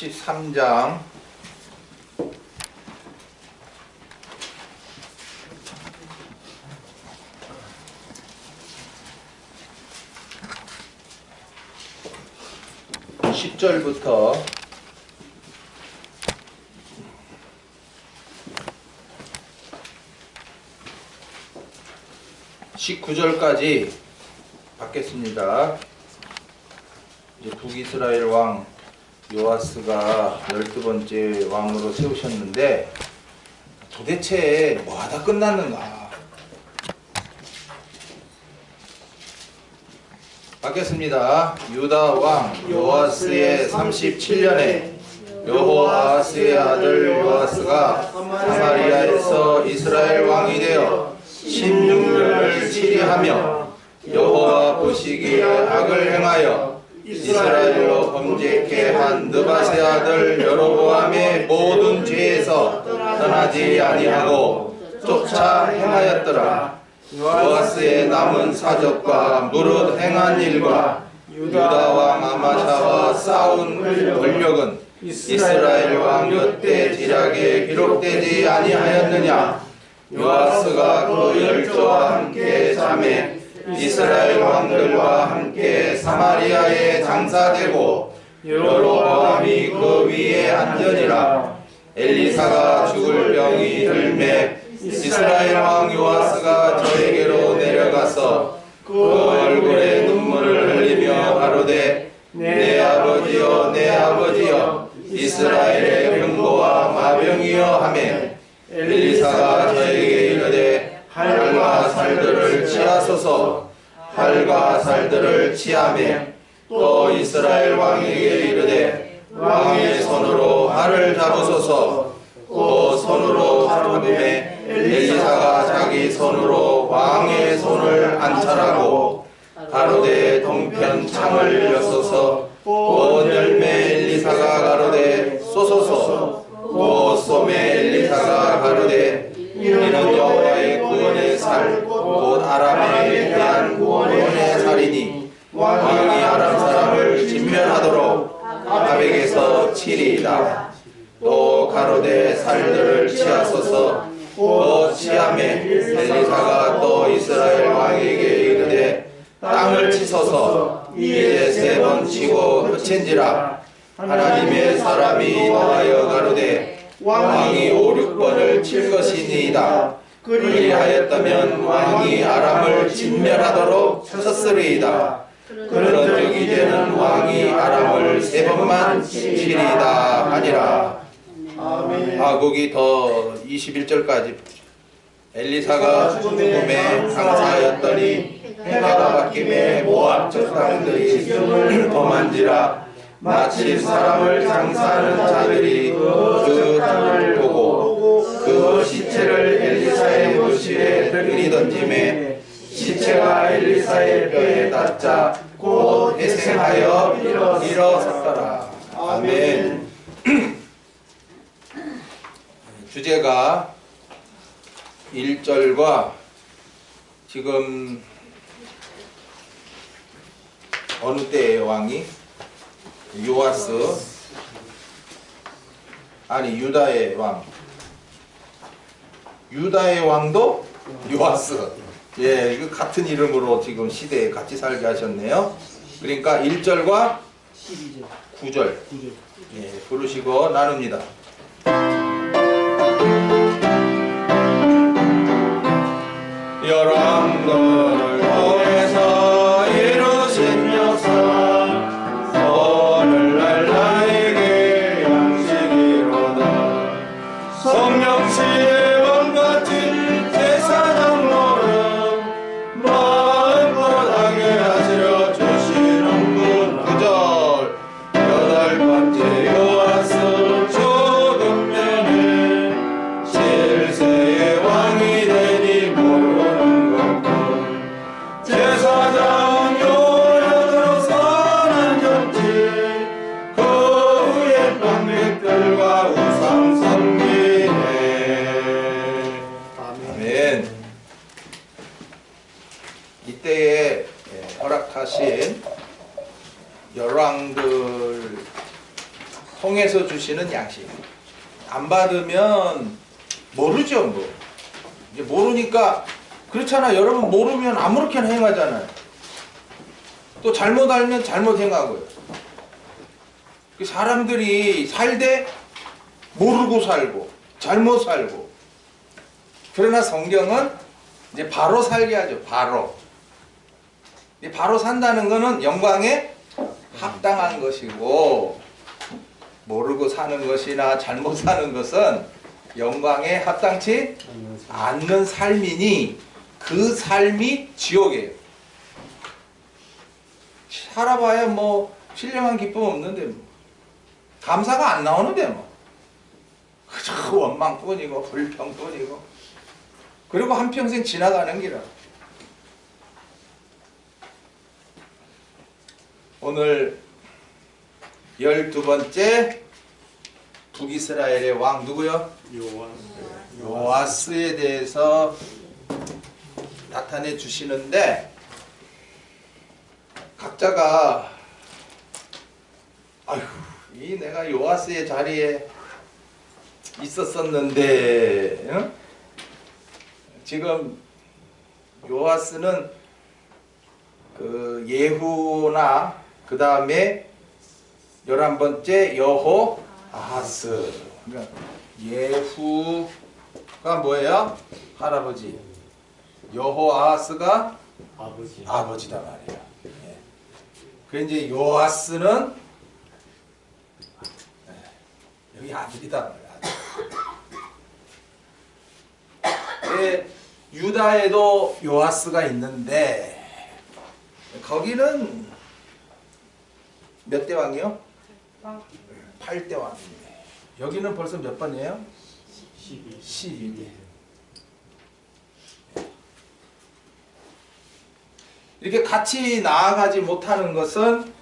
13장 (10절부터) 19절까지 받겠습니다. 이제 북이스라엘 왕 요아스가 12번째 왕으로 세우셨는데 도대체 뭐하다 끝났는가? 받겠습니다. 유다 왕 요아스의 37년에 여호아하스의 아들 요아스가 사마리아에서 이스라엘 왕이 되어 16년을 치리하며 여호와 보시기에 악을 행하여 이스라엘로 범죄케 한 느밧의 아들 여로보암의 모든 죄에서 떠나지 아니하고 쫓아 행하였더라. 요아스의 남은 사적과 무릇 행한 일과 유다 왕 아마샤와 싸운 권력은 이스라엘 왕 곁에 지략에 기록되지 아니하였느냐? 요아스가 그 열조와 함께 잠에 이스라엘 왕들과 함께 사마리아에 장사되고 여로보암이 그 위에 앉으니라. 엘리사가 죽을 병이 들매 이스라엘 왕 요아스가 저에게로 내려가서 그 얼굴에 눈물을 흘리며 가로되 내 아버지여 내 아버지여 이스라엘의 병거와 마병이여 하매 엘리사가 저에게 이르되 활과 살들을 취하소서. 활과 살들을 취하매 또 이스라엘 왕에게 이르되 왕의 손으로 활을 잡으소서. 또 손으로 잡음에 엘리사가 자기 손으로 왕의 손을 안찰하고 가로되 동편 창을 여소서. 또 열매 엘리사가 가로되 쏘소서. 또 쏘매 엘리사가 가로되 이는 여호와의 구원의 살 곧 아람에 대한 구원의 살이니 왕이 아람 사람을 진멸하도록 아벡에서 치리이다. 또 가로되 살들을 취하소서. 또 취하매 엘리사가 또 이스라엘 왕에게 이르되 땅을 치소서. 이에 3번 치고 그친지라. 하나님의 사람이 나하여 가로되 왕이 5, 6번을 칠 것이니이다. 그리하였다면 왕이 아람을 진멸하도록 쳤으리이다. 그런즉 이제는 왕이 아람을 3번만 치리이다 하니라. 거기 더 21절까지. 엘리사가 죽음에 장사하였더니 해가 바뀜에 모압 사람들이 기둥을 범한지라. 마침 사람을 장사하는 자들이 그 땅을 보고 그 시체를 엘리사의 묘실에 들이던짐에 시체가 엘리사의 뼈에 닿자 곧 회생하여 일어섰더라. 아멘. 주제가 1절과 지금 어느 때의 왕이? 요아스, 아니 유다의 왕. 유다의 왕도 요아스. 예, 이거 같은 이름으로 지금 시대에 같이 살게 하셨네요. 그러니까 1절과 9절. 예, 부르시고 나눕니다. 열왕들을 통해서 이루신 역사 오늘날 나에게 양식이로다. 성령씨의 왕같은 제사장노릇 마음껏 하게 하시려 주시는군. 9절 8번째 요아스 죽으면은 7세의 왕이 되니 모르는 것뿐. 통해서 주시는 양식. 안 받으면 모르죠, 뭐. 이제 모르니까 그렇잖아. 여러분 모르면 아무렇게나 행하잖아요. 또 잘못 알면 잘못 행하고요. 그 사람들이 살되 모르고 살고 잘못 살고. 그러나 성경은 이제 바로 살게 하죠. 바로. 바로 산다는 것은 영광에 합당한 것이고, 모르고 사는 것이나 잘못 사는 것은 영광에 합당치 않는 삶이니 그 삶이 지옥이에요. 살아봐야 뭐 신령한 기쁨 없는데 뭐. 감사가 안 나오는데 뭐. 그저 원망뿐이고 불평뿐이고. 그리고 한평생 지나가는 기라. 오늘 12번째 북이스라엘의 왕 누구요? 요아스에 대해서 나타내 주시는데, 각자가 아휴, 이 내가 요아스의 자리에 있었었는데, 응? 지금 요아스는 그 예후나 그 다음에 11번째 여호아하스. 그러니까 예후가 뭐예요? 할아버지. 여호아하스가 아버지다 말이야. 예. 그 이제 요아스는 여기 아들이다 말이야. 예, 유다에도 요아스가 있는데 거기는 몇 대 왕이요? 8대 왕인데 여기는 벌써 몇 번이에요? 12대. 이렇게 같이 나아가지 못하는 것은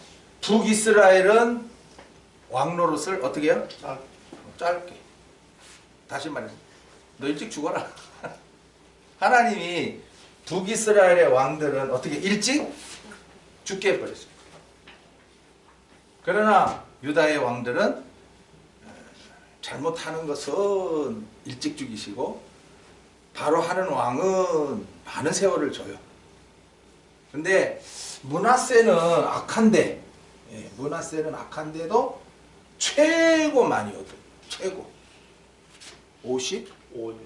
북이스라엘은 왕노릇을 어떻게 해요? 짧게. 다시 말해, 너 일찍 죽어라. 하나님이 북이스라엘의 왕들은 어떻게 일찍 죽게 해버렸어요. 그러나 유다의 왕들은 잘못하는 것은 일찍 죽이시고 바로 하는 왕은 많은 세월을 줘요. 근데 므낫세는 악한데, 므낫세는 악한데도 최고 많이 얻어요. 최고 55.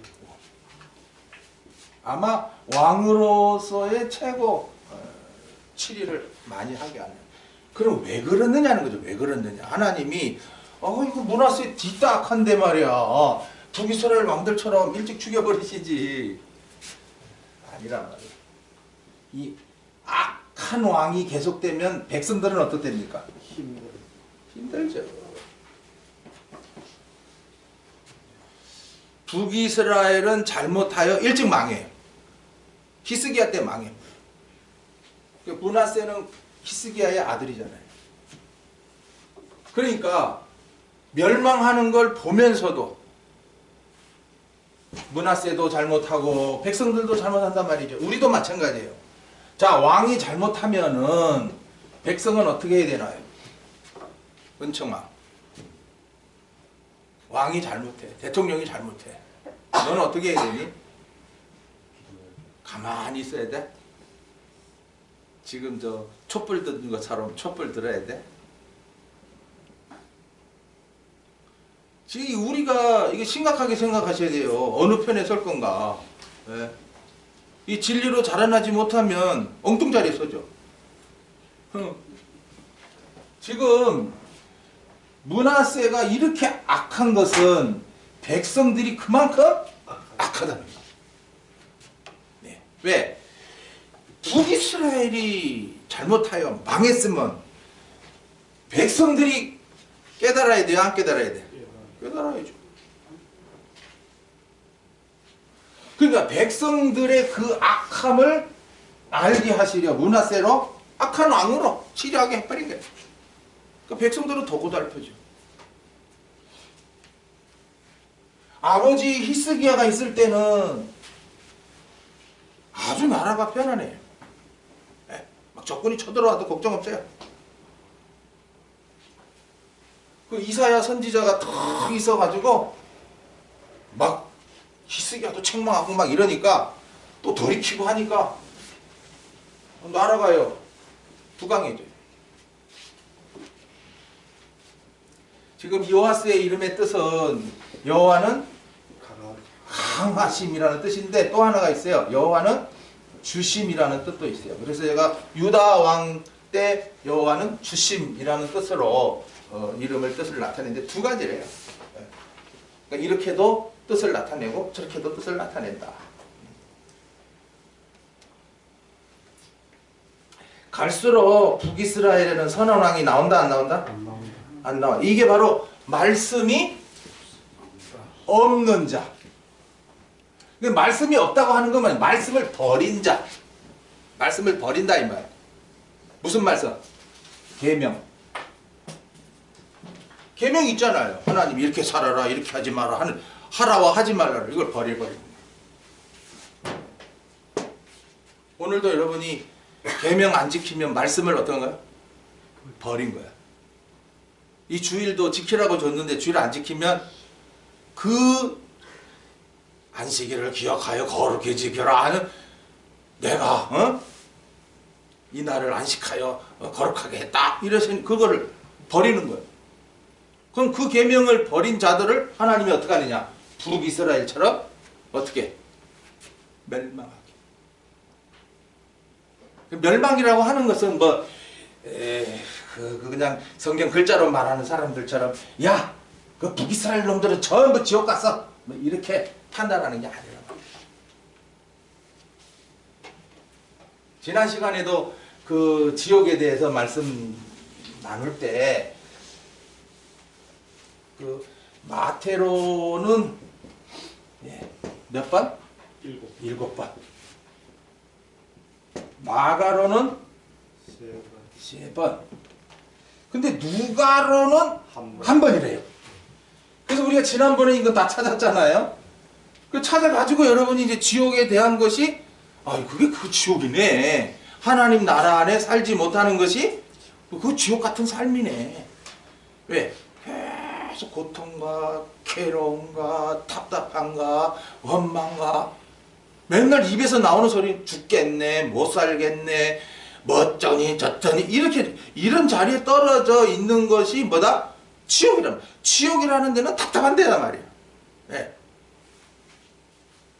아마 왕으로서의 최고 치리를 많이 하게 하는. 그럼 왜 그랬느냐는 거죠. 왜 그랬느냐. 하나님이 이거 므낫세 뒤따 악한데 말이야. 북이스라엘 왕들처럼 일찍 죽여버리시지. 아니란 말이야. 이 악한 왕이 계속되면 백성들은 어떻답니까? 힘들죠. 북이스라엘은 잘못하여 일찍 망해요. 히스기야 때 망해요. 므낫세는 히스기야의 아들이잖아요. 그러니까 멸망하는 걸 보면서도 므낫세도 잘못하고 백성들도 잘못한단 말이죠. 우리도 마찬가지예요. 자, 왕이 잘못하면은 백성은 어떻게 해야 되나요? 은총아, 왕이 잘못해, 대통령이 잘못해, 너는 어떻게 해야 되니? 가만히 있어야 돼? 지금 저 촛불 든 것처럼 촛불 들어야 돼? 지금 우리가 이게 심각하게 생각하셔야 돼요. 어느 편에 설 건가? 네. 이 진리로 자라나지 못하면 엉뚱자리에 서죠. 지금 므낫세가 이렇게 악한 것은 백성들이 그만큼 악하다는 거예요. 네. 왜? 북이스라엘이 잘못하여 망했으면 백성들이 깨달아야 돼요? 안 깨달아야 돼? 깨달아야죠. 그러니까 백성들의 그 악함을 알게 하시려 므낫세로 악한 왕으로 치료하게 해버린 거예요. 그러니까 백성들은 더 고달프죠. 아버지 히스기야가 있을 때는 아주 나라가 편안해요. 막 적군이 쳐들어와도 걱정 없어요. 그 이사야 선지자가 탁 있어가지고 막 히스기야도 책망하고 막 이러니까 또 돌이키고 하니까 날아가요. 두강해져요. 지금 여호와스의 이름의 뜻은 여호와는 강하심이라는 뜻인데 또 하나가 있어요. 여호와는 주심이라는 뜻도 있어요. 그래서 제가 유다 왕 때 여호와는 주심이라는 뜻으로 이름을 뜻을 나타내는데 두 가지래요. 그러니까 이렇게도 뜻을 나타내고 저렇게도 뜻을 나타낸다. 갈수록 북이스라엘에는 선한 왕이 나온다 안 나온다? 안 나온다. 안 나와. 이게 바로 말씀이 없는 자. 말씀이 없다고 하는 건 말씀을 버린 자. 말씀을 버린다 이 말. 무슨 말씀? 계명. 계명 있잖아요. 하나님 이렇게 살아라, 이렇게 하지 마라 하는 하라와 하지 말라를 이걸 버리는 오늘도 여러분이 계명 안 지키면 말씀을 어떤 거야? 버린 거야. 이 주일도 지키라고 줬는데 주일 안 지키면 그 안식일을 기억하여 거룩히 지켜라 하는 내가 이 날을 안식하여 거룩하게 했다 이러신 그거를 버리는 거예요. 그럼 그 계명을 버린 자들을 하나님이 어떻게 하느냐? 북이스라엘처럼 어떻게? 멸망하게. 멸망이라고 하는 것은 뭐 그냥 성경 글자로 말하는 사람들처럼 야, 그 북이스라엘 놈들은 전부 지옥 갔어 뭐 이렇게 판단하는 게 아니라. 지난 시간에도 그 지옥에 대해서 말씀 나눌 때 그 마태로는 몇 번? 7번. 마가로는 3번. 근데 누가로는 한 번이래요. 그래서 우리가 지난번에 이거 다 찾았잖아요. 그 찾아가지고 여러분이 이제 지옥에 대한 것이 그게 그 지옥이네. 하나님 나라 안에 살지 못하는 것이 그 지옥 같은 삶이네. 왜? 계속 고통과 괴로움과 답답함과 원망과 맨날 입에서 나오는 소리 죽겠네, 못 살겠네, 뭐쩌니 저쩌니 이렇게 이런 자리에 떨어져 있는 것이 뭐다? 지옥이라는 데는 답답한 데란 말이에요. 네.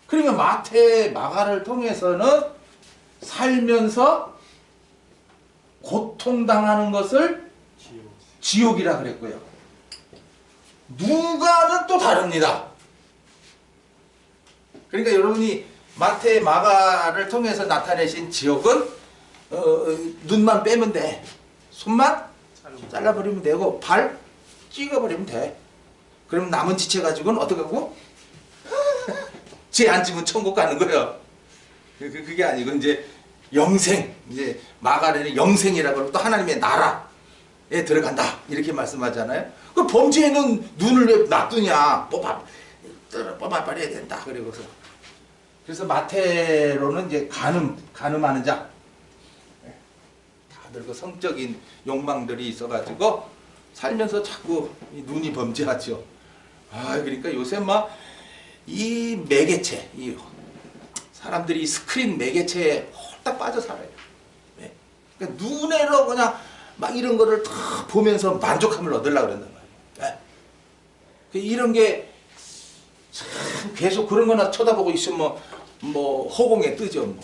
그러니까 마태, 마가를 통해서는 살면서 고통당하는 것을 지옥이라 그랬고요. 누가는 또 다릅니다. 그러니까 여러분이 마태, 마가를 통해서 나타내신 지옥은 눈만 빼면 돼. 손만 잘라버리면 되고 발 찍어버리면 돼. 그럼 남은 지체 가지고는 어떻게 하고? 죄 안 지면 천국 가는 거예요. 그게 아니고 이제 영생, 이제 마가레는 영생이라고 하고 또 하나님의 나라에 들어간다 이렇게 말씀하잖아요. 그 범죄에는 눈을 왜 놔두냐? 뽑아버려야 된다. 그래서 마태로는 이제 간음하는 자. 다들 그 성적인 욕망들이 있어가지고 살면서 자꾸 눈이 범죄하죠. 그러니까 요새 막 이 매개체, 이 사람들이 스크린 매개체에 홀딱 빠져 살아요. 네. 그러니까 눈으로 그냥 막 이런 거를 다 보면서 만족감을 얻으려고 그런단 말이에요. 네. 이런 게 참 계속 그런 거나 쳐다보고 있으면 뭐 허공에 뜨죠.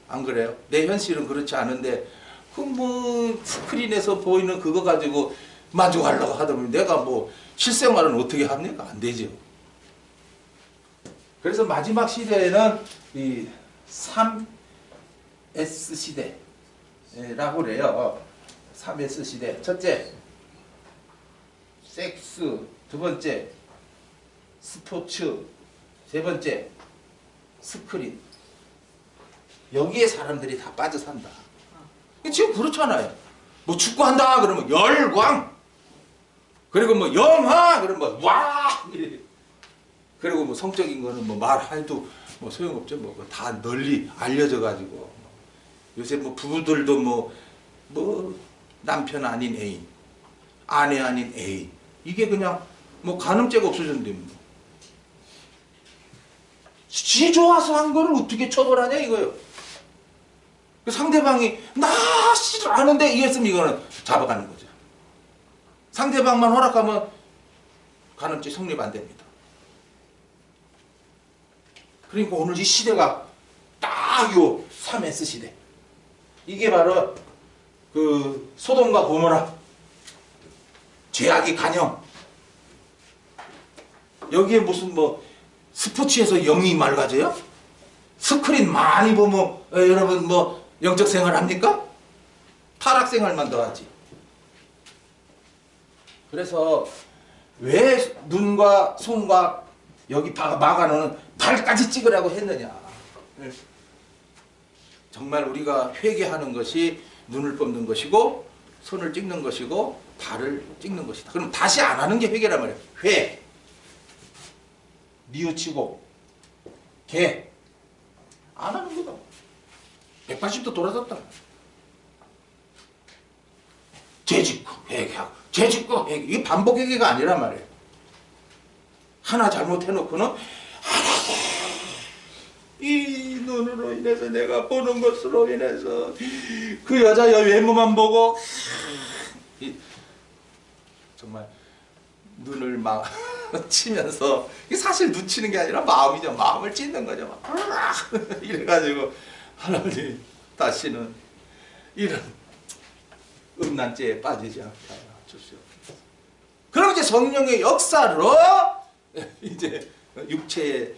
안 그래요? 내 현실은 그렇지 않은데 그 뭐 스크린에서 보이는 그거 가지고 만족하려고 하다 보면 내가 뭐 실생활은 어떻게 합니까? 안 되죠. 그래서 마지막 시대에는 이 3S 시대라고 그래요. 3S 시대. 첫째, 섹스. 두 번째, 스포츠. 세 번째, 스크린. 여기에 사람들이 다 빠져 산다. 지금 그렇잖아요. 뭐 축구한다 그러면 열광. 그리고 뭐 영화 그러면 와. 그리고 뭐 성적인 거는 뭐 말해도 뭐 소용없죠. 뭐 다 널리 알려져 가지고 요새 뭐 부부들도 뭐 남편 아닌 애인, 아내 아닌 애인 이게 그냥 뭐 간음죄가 없어졌는데 뭐. 지 좋아서 한 거를 어떻게 처벌하냐 이거예요. 상대방이 나 싫어하는데 이랬으면 이거는 잡아가는 거죠. 상대방만 허락하면 간음죄 성립 안 됩니다. 그러니까 오늘 이 시대가 딱 요 사멘스 시대. 이게 바로 그 소돔과 고모라 죄악의 간영. 여기에 무슨 뭐 스포츠에서 영이 맑아져요? 스크린 많이 보면 여러분 뭐 영적 생활 합니까? 타락 생활만 더 하지. 그래서 왜 눈과 손과 여기 막아놓은 발까지 찍으라고 했느냐. 정말 우리가 회개하는 것이 눈을 뽑는 것이고 손을 찍는 것이고 발을 찍는 것이다. 그럼 다시 안 하는 게 회개란 말이에요. 회, 뉘우치고 개, 안 하는 거다. 180도 돌아섰다. 죄짓고 회개하고 죄짓고 회개. 이게 반복 회개가 아니란 말이에요. 하나 잘못해놓고는 이 눈으로 인해서 내가 보는 것으로 인해서 그 여자의 외모만 보고 정말 눈을 막 치면서 이게 사실 눈 치는 게 아니라 마음이죠. 마음을 찢는 거죠. 이래가지고 하나님 다시는 이런 음란죄에 빠지지 않게 하여 주시옵소서. 그럼 이제 성령의 역사로 이제 육체의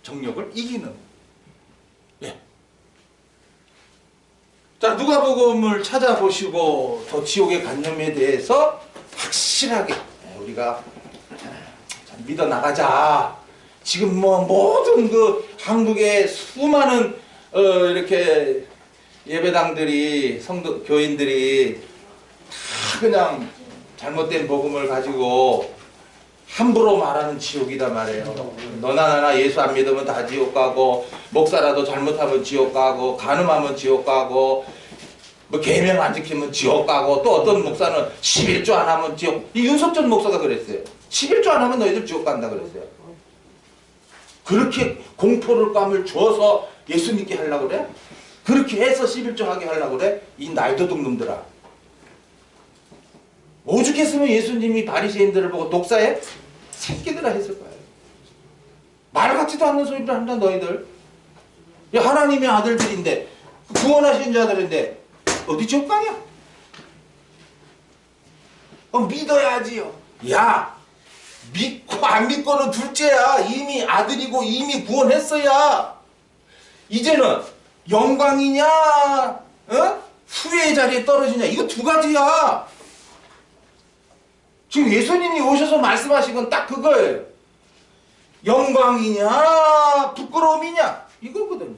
정욕을 이기는. 예. 자, 누가복음을 찾아보시고 더 지옥의 관념에 대해서 확실하게 우리가 믿어 나가자. 지금 뭐 모든 그 한국의 수많은 이렇게 예배당들이 성도 교인들이 다 그냥 잘못된 복음을 가지고 함부로 말하는 지옥이다 말이에요. 너나 나나 예수 안 믿으면 다 지옥 가고, 목사라도 잘못하면 지옥 가고, 간음하면 지옥 가고, 뭐 계명 안 지키면 지옥 가고, 또 어떤 목사는 11조 안 하면 지옥. 이 윤석전 목사가 그랬어요. 11조 안 하면 너희들 지옥 간다 그랬어요. 그렇게 공포를 감을 줘서 예수 믿게 하려고 그래? 그렇게 해서 11조 하게 하려고 그래? 이 날도둑 놈들아. 오죽했으면 예수님이 바리새인들을 보고 독사해? 새끼들아 했을 거예요. 말 같지도 않는 소리를 한다 너희들. 야, 하나님의 아들들인데 구원하신 자들인데 어디 지옥 가냐? 믿어야지요. 야, 믿고 안 믿고는 둘째야. 이미 아들이고 이미 구원했어야. 이제는 영광이냐 후회의 자리에 떨어지냐, 이거 두 가지야. 지금 예수님이 오셔서 말씀하신 건 딱 그거예요. 영광이냐 부끄러움이냐 이거거든요.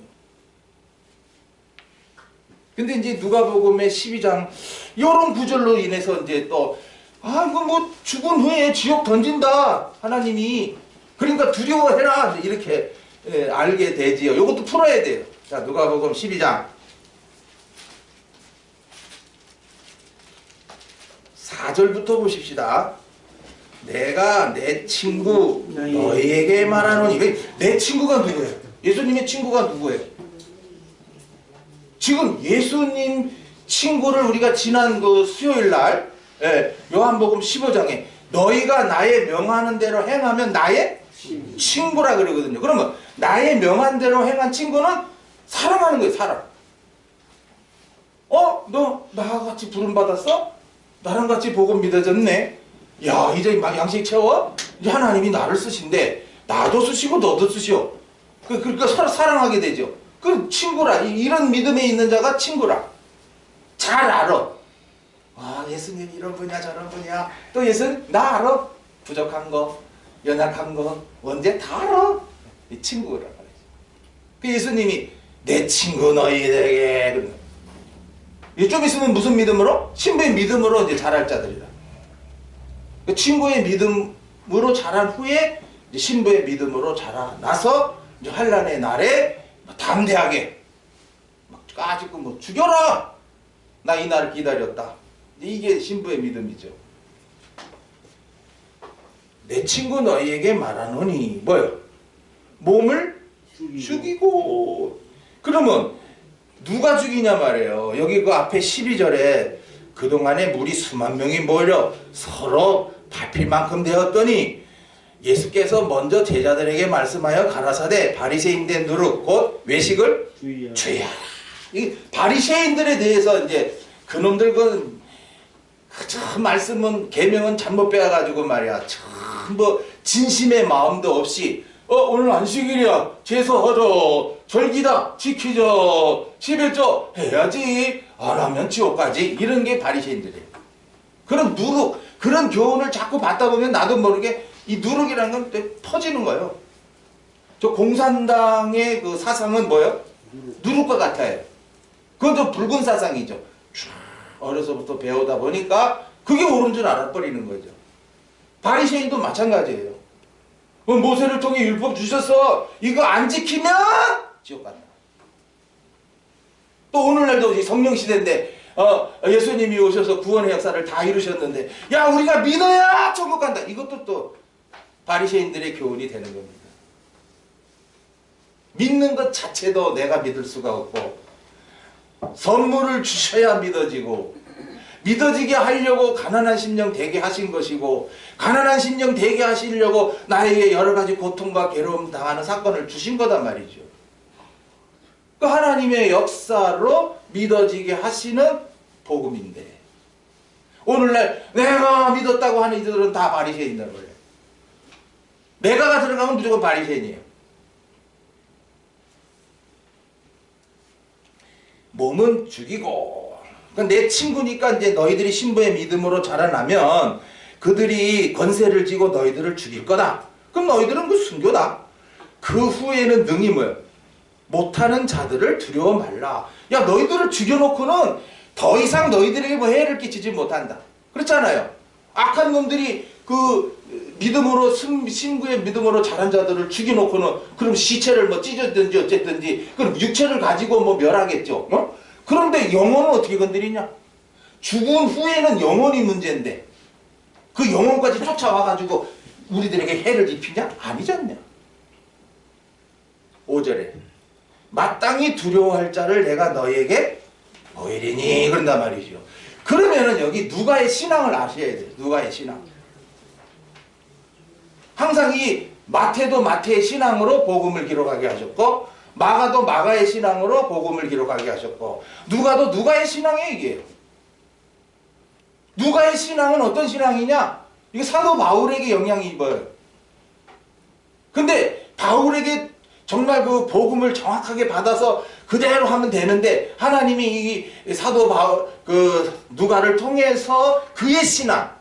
근데 이제 누가복음의 12장 이런 구절로 인해서 이제 또 이거 뭐 죽은 후에 지옥 던진다 하나님이, 그러니까 두려워해라 이렇게 알게 되지요. 이것도 풀어야 돼요. 자, 누가복음 12장 4절부터 보십시다. 내가 내 친구 너희에게 말하노니. 내 친구가 누구예요? 예수님의 친구가 누구예요? 지금 예수님 친구를 우리가 지난 그 수요일날 요한복음 15장에 너희가 나의 명하는 대로 행하면 나의 친구라 그러거든요. 그러면 나의 명한 대로 행한 친구는 사랑하는 거예요. 사랑. 너 나와 같이 부름 받았어? 나랑 같이 복음 믿어졌네. 야, 이제 막 양식 채워? 이제 하나님이 나를 쓰신데 나도 쓰시고 너도 쓰시오. 그러니까 서로 사랑하게 되죠. 그 친구라. 이런 믿음에 있는 자가 친구라. 잘 알아. 예수님 이런 분이야 저런 분이야. 또 예수님 나 알아. 부족한 거, 연약한 거, 언제 다 알아. 이 친구란 말이지. 그 예수님이 내 친구 너희에게. 좀 있으면 무슨 믿음으로? 신부의 믿음으로 이제 자랄 자들이라. 그 친구의 믿음으로 자란 후에 이제 신부의 믿음으로 자라나서 이제 환란의 날에 담대하게 막 까짓고 뭐 죽여라. 나 이 날을 기다렸다. 이게 신부의 믿음이죠. 친구 너희에게 말하노니 뭐요? 몸을 죽이고. 그러면 누가 죽이냐 말이에요. 여기 그 앞에 12절에 그동안에 무리 수만 명이 모여 서로 밟힐 만큼 되었더니 예수께서 먼저 제자들에게 말씀하여 가라사대 바리새인된 누룩 곧 외식을 주의하라. 이 바리새인들에 대해서 이제 그놈들 그 말씀은 계명은 잘못 빼가지고 말이야. 전부 진심의 마음도 없이 오늘 안식일이야 제사하자 절기다 지키자 11조 해야지 안 하면 지옥 가지. 이런 게 바리새인들이에요. 그런 누룩 그런 교훈을 자꾸 받다 보면 나도 모르게 이 누룩이라는 건 퍼지는 거예요. 저 공산당의 그 사상은 뭐예요? 누룩과 같아요. 그건 좀 붉은 사상이죠. 어려서부터 배우다 보니까 그게 옳은 줄 알아버리는 거죠. 바리새인도 마찬가지예요. 모세를 통해 율법 주셨어. 이거 안 지키면 지옥 간다. 또 오늘날도 성령 시대인데 예수님이 오셔서 구원의 역사를 다 이루셨는데 야 우리가 믿어야 천국 간다. 이것도 또 바리새인들의 교훈이 되는 겁니다. 믿는 것 자체도 내가 믿을 수가 없고 선물을 주셔야 믿어지고 믿어지게 하려고 가난한 심령 되게 하신 것이고 가난한 심령 되게 하시려고 나에게 여러 가지 고통과 괴로움 당하는 사건을 주신 거단 말이죠. 그 하나님의 역사로 믿어지게 하시는 복음인데 오늘날 내가 믿었다고 하는 이들은 다 바리새인이란 거예요. 내가가 들어가면 무조건 바리새인이에요. 몸은 죽이고 내 친구니까 이제 너희들이 신부의 믿음으로 자라나면 그들이 권세를 쥐고 너희들을 죽일 거다. 그럼 너희들은 그 순교다. 그 후에는 능히 뭐야? 못하는 자들을 두려워 말라. 야 너희들을 죽여놓고는 더 이상 너희들에게 뭐 해를 끼치지 못한다. 그렇잖아요. 악한 놈들이 그 믿음으로 신구의 믿음으로 자란 자들을 죽여놓고는 그럼 시체를 뭐 찢어든지 어쨌든지 그럼 육체를 가지고 뭐 멸하겠죠. 그런데 영혼은 어떻게 건드리냐? 죽은 후에는 영혼이 문제인데 그 영혼까지 쫓아와가지고 우리들에게 해를 입히냐? 아니잖냐. 5절에 마땅히 두려워할 자를 내가 너희에게 보이리니 그런단 말이죠. 그러면은 여기 누가의 신앙을 아셔야 돼요. 누가의 신앙. 항상 이 마태도 마태의 신앙으로 복음을 기록하게 하셨고 마가도 마가의 신앙으로 복음을 기록하게 하셨고 누가도 누가의 신앙의 얘기예요. 누가의 신앙은 어떤 신앙이냐? 이게 사도 바울에게 영향이 입어요. 근데 바울에게 정말 그 복음을 정확하게 받아서 그대로 하면 되는데 하나님이 이 사도 바울 그 누가를 통해서 그의 신앙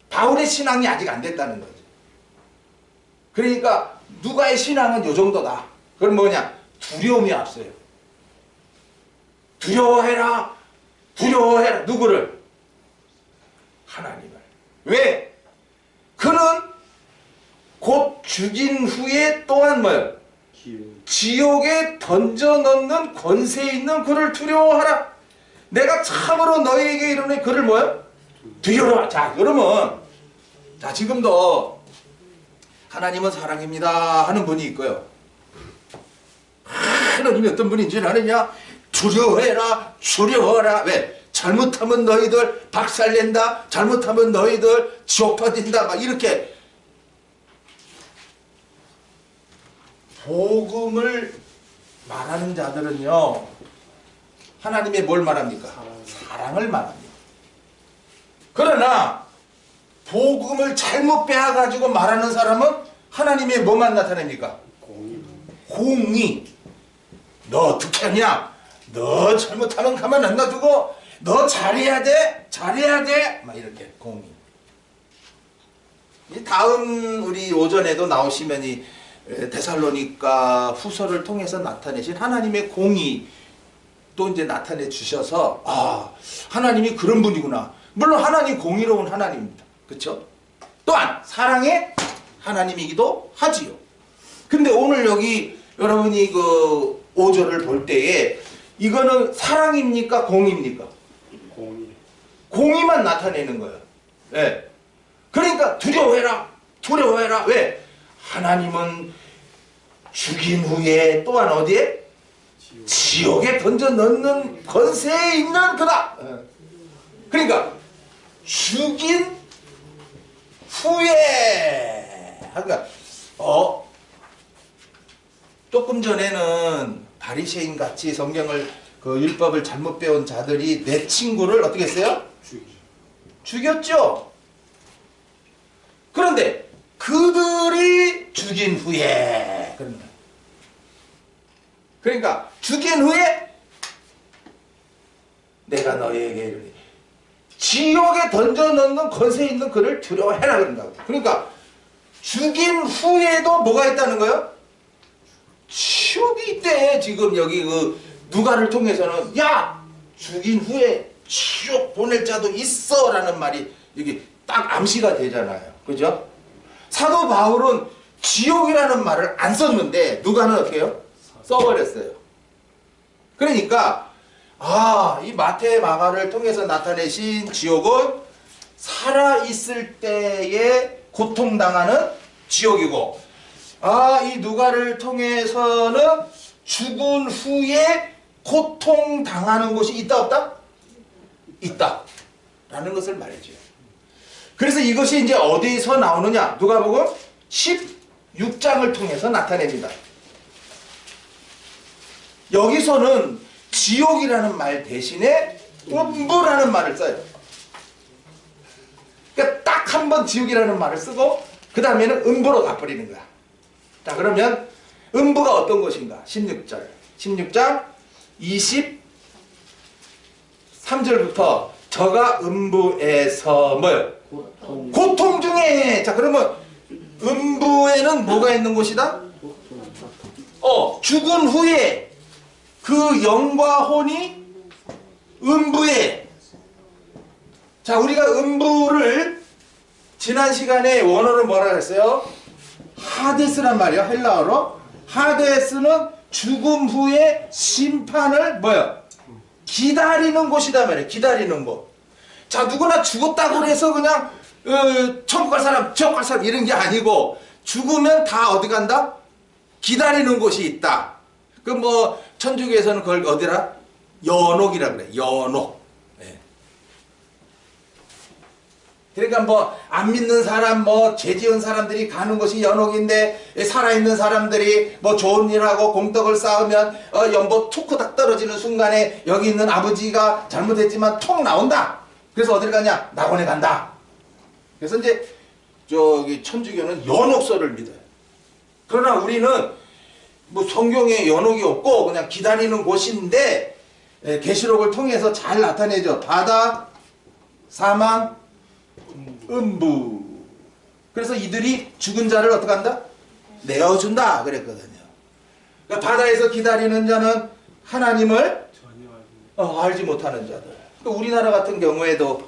바울의 신앙이 아직 안 됐다는 거죠. 그러니까 누가의 신앙은 요 정도다. 그럼 뭐냐? 두려움이 앞서요. 두려워해라. 두려워해라. 누구를? 하나님을. 왜? 그는 곧 죽인 후에 또한 뭐예요? 지옥에 던져넣는 권세 있는 그를 두려워하라. 내가 참으로 너희에게 이르노니 그를 뭐예요? 두려워하라. 자 그러면 자 지금도 하나님은 사랑입니다 하는 분이 있고요. 하나님이 어떤 분인지 아느냐? 두려워해라. 두려워하라. 왜? 잘못하면 너희들 박살낸다. 잘못하면 너희들 지옥 터진다. 막 이렇게 복음을 말하는 자들은요. 하나님의 뭘 말합니까? 사랑을 말합니다. 그러나 복음을 잘못 빼앗아가지고 말하는 사람은 하나님의 뭐만 나타냅니까? 공의. 너 어떻게 하냐? 너 잘못하면 가만 안 놔두고 너 잘해야 돼. 잘해야 돼. 막 이렇게 공의. 다음 우리 오전에도 나오시면 이 데살로니가 후서를 통해서 나타내신 하나님의 공의 또 이제 나타내 주셔서 아 하나님이 그런 분이구나. 물론 하나님 공의로운 하나님입니다. 그렇죠? 또한 사랑의 하나님이기도 하지요. 근데 오늘 여기 여러분이 그 5절을 볼 때에 이거는 사랑입니까? 공의입니까? 공의만 나타내는 거예요. 네. 그러니까 두려워해라. 두려워해라. 왜? 하나님은 죽인 후에 또한 어디에? 지옥에 던져 넣는 권세에 있는 그다. 그러니까 죽인 후에. 그러니까 조금 전에는 바리새인 같이 성경을 그 율법을 잘못 배운 자들이 내 친구를 어떻게 했어요? 죽였죠. 그런데 그들이 죽인 후에 그러니까 죽인 후에 내가 너희에게 이르리 지옥에 던져 넣는 권세 있는 그를 두려워해라 그런다고. 그러니까 죽인 후에도 뭐가 있다는 거예요? 지옥이 있대. 지금 여기 그 누가를 통해서는 야 죽인 후에 지옥 보낼 자도 있어 라는 말이 이게 딱 암시가 되잖아요. 그죠? 사도 바울은 지옥이라는 말을 안 썼는데 누가는 어떻게 해요? 써버렸어요. 그러니까 이 마태 마가를 통해서 나타내신 지옥은 살아있을 때에 고통당하는 지옥이고 이 누가를 통해서는 죽은 후에 고통당하는 곳이 있다 없다? 있다 라는 것을 말해줘요. 그래서 이것이 이제 어디서 나오느냐? 누가복음 16장을 통해서 나타냅니다. 여기서는 지옥이라는 말 대신에 음부라는 말을 써요. 그러니까 딱 한 번 지옥이라는 말을 쓰고 그 다음에는 음부로 가버리는 거야. 자, 그러면 음부가 어떤 것인가? 16장 23절부터 저가 음부에서 뭐요? 고통 중에. 자, 그러면 음부에는 뭐가 있는 곳이다? 죽은 후에 그 영과 혼이 음부에. 자, 우리가 음부를 지난 시간에 원어로 뭐라 그랬어요? 하데스란 말이에요. 헬라어로. 하데스는 죽음 후에 심판을 뭐요? 기다리는 곳이다 말이에요. 기다리는 곳. 자, 누구나 죽었다고 해서 그냥 천국 갈 사람, 지옥 갈 사람 이런 게 아니고 죽으면 다 어디 간다? 기다리는 곳이 있다. 그 뭐 천주교에서는 그걸 어디라? 연옥이라 그래. 연옥. 네. 그러니까 뭐 안 믿는 사람, 뭐 죄 지은 사람들이 가는 곳이 연옥인데 살아있는 사람들이 뭐 좋은 일하고 공덕을 쌓으면 연보 툭후닥 떨어지는 순간에 여기 있는 아버지가 잘못했지만 톡 나온다. 그래서 어딜 가냐? 낙원에 간다. 그래서 이제 저기 천주교는 연옥설을 믿어요. 그러나 우리는 뭐 성경에 연옥이 없고 그냥 기다리는 곳인데 계시록을 통해서 잘 나타내죠. 바다, 사망, 음부. 그래서 이들이 죽은 자를 어떻게 한다? 내어준다 그랬거든요. 그러니까 바다에서 기다리는 자는 하나님을 알지 못하는 자들. 그러니까 우리나라 같은 경우에도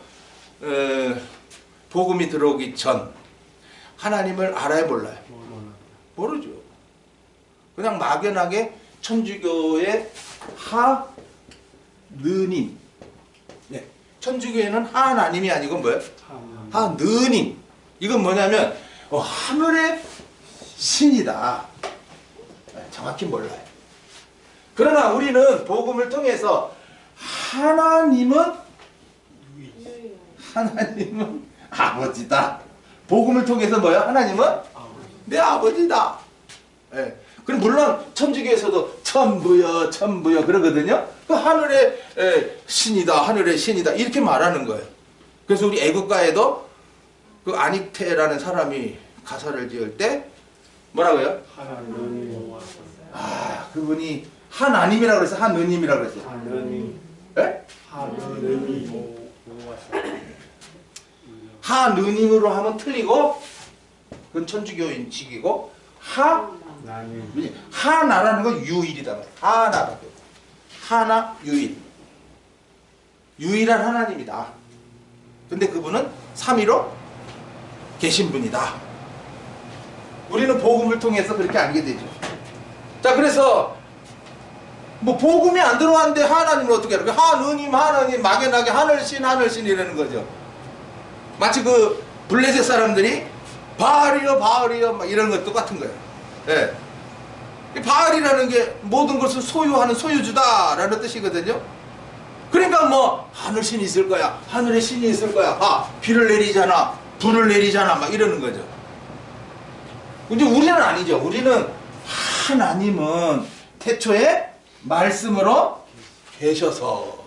복음이 들어오기 전 하나님을 알아요 몰라요? 모르죠. 그냥 막연하게 천주교의 하느님. 네. 천주교에는 하나님이 아니고 뭐예요? 하느님. 이건 뭐냐면 하늘의 신이다. 정확히 몰라요. 그러나 우리는 복음을 통해서 하나님은 아버지다. 복음을 통해서 뭐야? 하나님은 내 아버지다. 네. 그럼 물론 천주교에서도 천부여 천부여 그러거든요. 그 하늘의 신이다, 하늘의 신이다 이렇게 말하는 거예요. 그래서 우리 애국가에도 그 아닉테라는 사람이 가사를 지을 때 뭐라고요? 하나님. 그분이 하나님이라고 그랬어요? 하느님이라고 그랬어요? 하느님. 예? 하느님으로 하면 틀리고 그건 천주교인식이고 하나라는 건 유일이다. 하나 유일. 유일한 하나님이다. 근데 그분은 삼위로 계신 분이다. 우리는 복음을 통해서 그렇게 알게 되죠. 자, 그래서 뭐 복음이 안 들어왔는데 하나님을 어떻게 알아요? 하느님 막연하게 하늘신 이라는 거죠. 마치 그 블레셋 사람들이 바알이여 바알이여 막 이런 것 똑같은 거예요. 예. 이 바알이라는 게 모든 것을 소유하는 소유주다라는 뜻이거든요. 그러니까 뭐 하늘신이 있을 거야, 하늘에 신이 있을 거야, 비를 내리잖아, 불을 내리잖아 막 이러는 거죠. 근데 우리는 아니죠. 우리는 하나님은 태초에 말씀으로 계셔서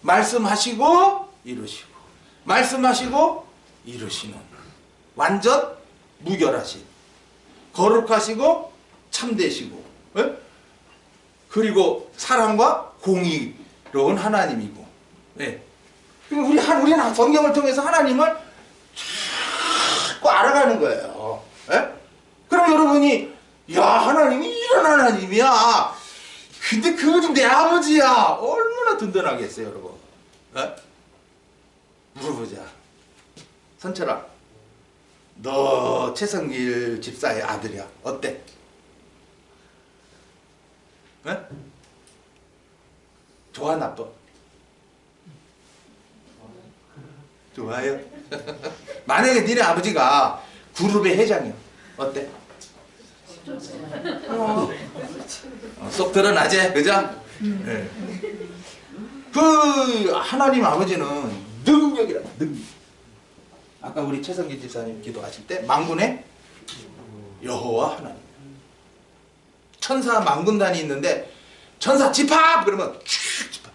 말씀하시고 이루시고 말씀하시고 이루시는 완전 무결하신 거룩하시고 참되시고 그리고 사랑과 공의로운 하나님이고 그러니까 우리는 성경을 통해서 하나님을 자꾸 알아가는 거예요. 그럼 여러분이 야 하나님이 이런 하나님이야. 근데 그것도 내 아버지야. 얼마나 든든하겠어요 여러분. 물어보자. 선철아 너 최성길 집사의 아들이야. 어때? 좋아 나빠? 좋아요? 만약에 니네 아버지가 그룹의 회장이야. 어때? 쏙 드러나지? 그죠? 네. 그 하나님 아버지는 능력이라 능력. 아까 우리 최성기 집사님 기도하실 때 만군의 여호와 하나님. 천사 만군단이 있는데 천사 집합! 그러면 쭉 집합.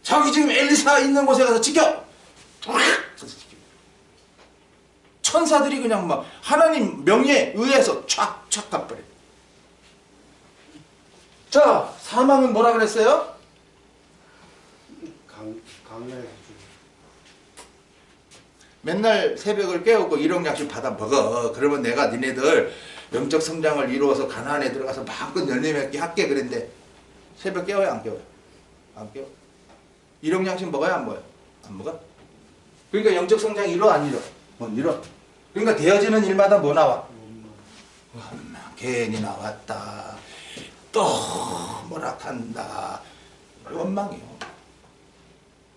저기 지금 엘리사 있는 곳에 가서 지켜! 천사들이 그냥 막 하나님 명예에 의해서 촥촥 가버려. 자, 사망은 뭐라 그랬어요? 강렬. 맨날 새벽을 깨우고 일용약식 받아 먹어. 그러면 내가 니네들 영적 성장을 이루어서 가나안에 들어가서 마음껏 열매 맺게 할게 그랬는데 새벽 깨워요 안 깨워요? 안 깨워. 일용약식 먹어요 안 먹어요? 안 먹어. 그러니까 영적 성장 이뤄 안 이뤄? 이뤄. 그러니까 되어지는 일마다 뭐 나와? 괜히 나왔다. 또 뭐라 한다. 원망이요.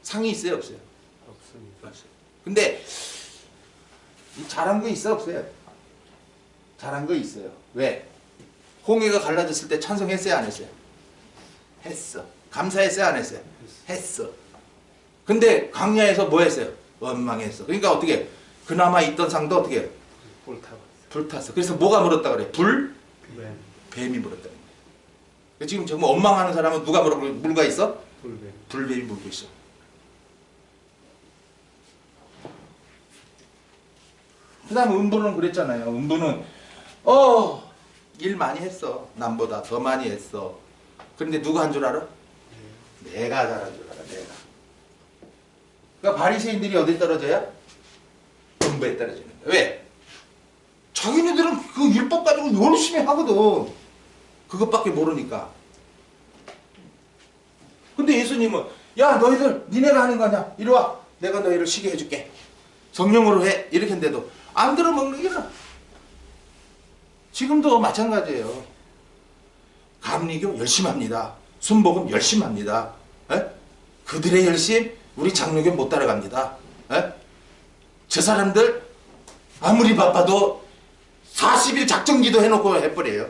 상이 있어요 없어요? 없습니다. 없어요. 근데 잘한 거 있어 없어요? 잘한 거 있어요. 왜? 홍해가 갈라졌을 때 찬송했어요 안 했어요? 했어. 감사했어요 안 했어요? 했어. 근데 광야에서 뭐 했어요? 원망했어. 그러니까 어떻게 그나마 있던 상도 어떻게 불탔어. 그래서 뭐가 물었다 그래? 뱀이 물었다. 지금 정말 원망하는 사람은 누가 물고 있어? 불뱀이 물고 있어. 그 다음에 음부는 그랬잖아요. 음부는 일 많이 했어. 남보다 더 많이 했어. 그런데 누가 한 줄 알아? 내가 잘한 줄 알아. 내가. 그러니까 바리새인들이 어디 떨어져야? 음부에 떨어지는 거야. 왜? 자기네들은 그 율법 가지고 열심히 하거든. 그것밖에 모르니까. 근데 예수님은 야 너희들 니네가 하는 거 아니야. 이리 와. 내가 너희를 쉬게 해줄게. 성령으로 해. 이렇게 했는데도 안 들어먹는 게 나. 지금도 마찬가지예요. 감리교 열심히 합니다. 순복음 열심히 합니다. 그들의 열심 우리 장로교 못 따라갑니다. 저 사람들 아무리 바빠도 40일 작정기도 해놓고 해버려요.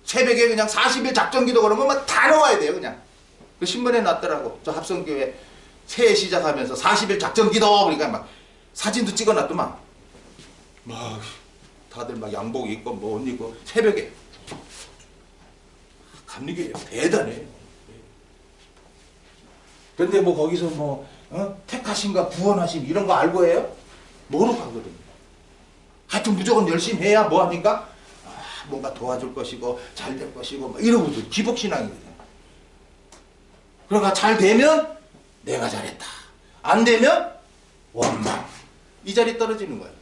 새벽에 그냥 40일 작정기도 그러면 막 다 나와야 돼요. 그냥 그 신문에 났더라고. 저 합성교회 새해 시작하면서 40일 작정기도 그러니까 막 사진도 찍어놨더만 막 다들 막 양복 입고 뭐 옷 입고 새벽에 감리교회 대단해. 근데 뭐 거기서 뭐 택하심과 구원하심 이런 거 알고 해요? 모르고 하거든요. 하여튼 무조건 열심히 해야 뭐 합니까? 뭔가 도와줄 것이고 잘 될 것이고 막 이러고도 기복신앙이거든요. 그러니까 잘 되면 내가 잘했다. 안 되면 원망. 이 자리에 떨어지는 거예요.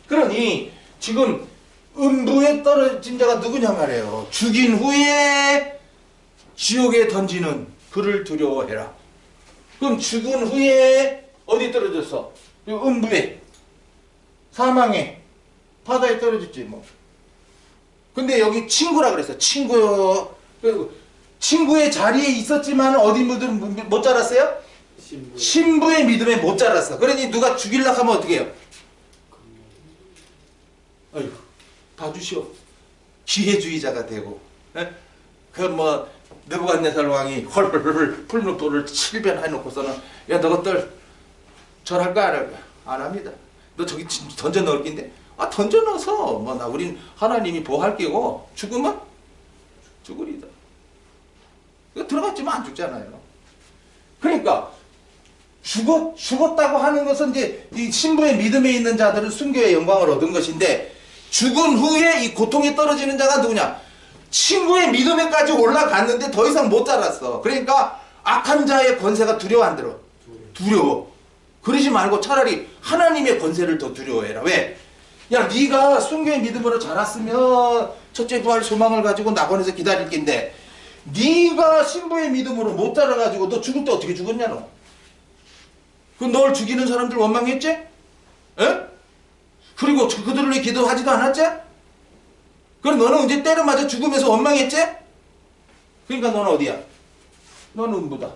그러니 지금 음부에 떨어진 자가 누구냐 말이에요. 죽인 후에 지옥에 던지는 그를 두려워해라. 그럼 죽은 후에 어디 떨어졌어? 음부에, 사망에, 바다에 떨어졌지 뭐. 근데 여기 친구라 그랬어. 친구요. 그리고 친구의 자리에 있었지만 어디 못 자랐어요? 신부의 믿음에 못 자랐어. 그러니 누가 죽이려고 하면 어떻게 해요? 아이고, 봐주시오. 기회주의자가 되고, 그 뭐 느부갓네살 왕이 헐헐헐 풀무불을 7변 해놓고서는 야 너것들 절할까 안 할까? 안 합니다. 너 저기 던져 넣을 낀데 던져 넣어서 뭐 나 우린 하나님이 보호할 게고 죽으면 죽으리다. 이거 들어갔지만 안 죽잖아요. 그러니까 죽었다고 하는 것은 이제 이 신부의 믿음에 있는 자들은 순교의 영광을 얻은 것인데, 죽은 후에 이 고통이 떨어지는 자가 누구냐? 친구의 믿음에까지 올라갔는데 더 이상 못 자랐어. 그러니까 악한 자의 권세가 두려워 안 들어? 두려워. 그러지 말고 차라리 하나님의 권세를 더 두려워해라. 왜? 야, 네가 순교의 믿음으로 자랐으면 첫째 부활 소망을 가지고 낙원에서 기다릴 낀데, 네가 신부의 믿음으로 못 자라가지고 너 죽을 때 어떻게 죽었냐 너? 그럼 널 죽이는 사람들 원망했지? 에? 그리고 그들을 위해 기도하지도 않았지? 그럼 너는 이제 때를 맞아 죽으면서 원망했지? 그러니까 너는 어디야? 너는 음부다.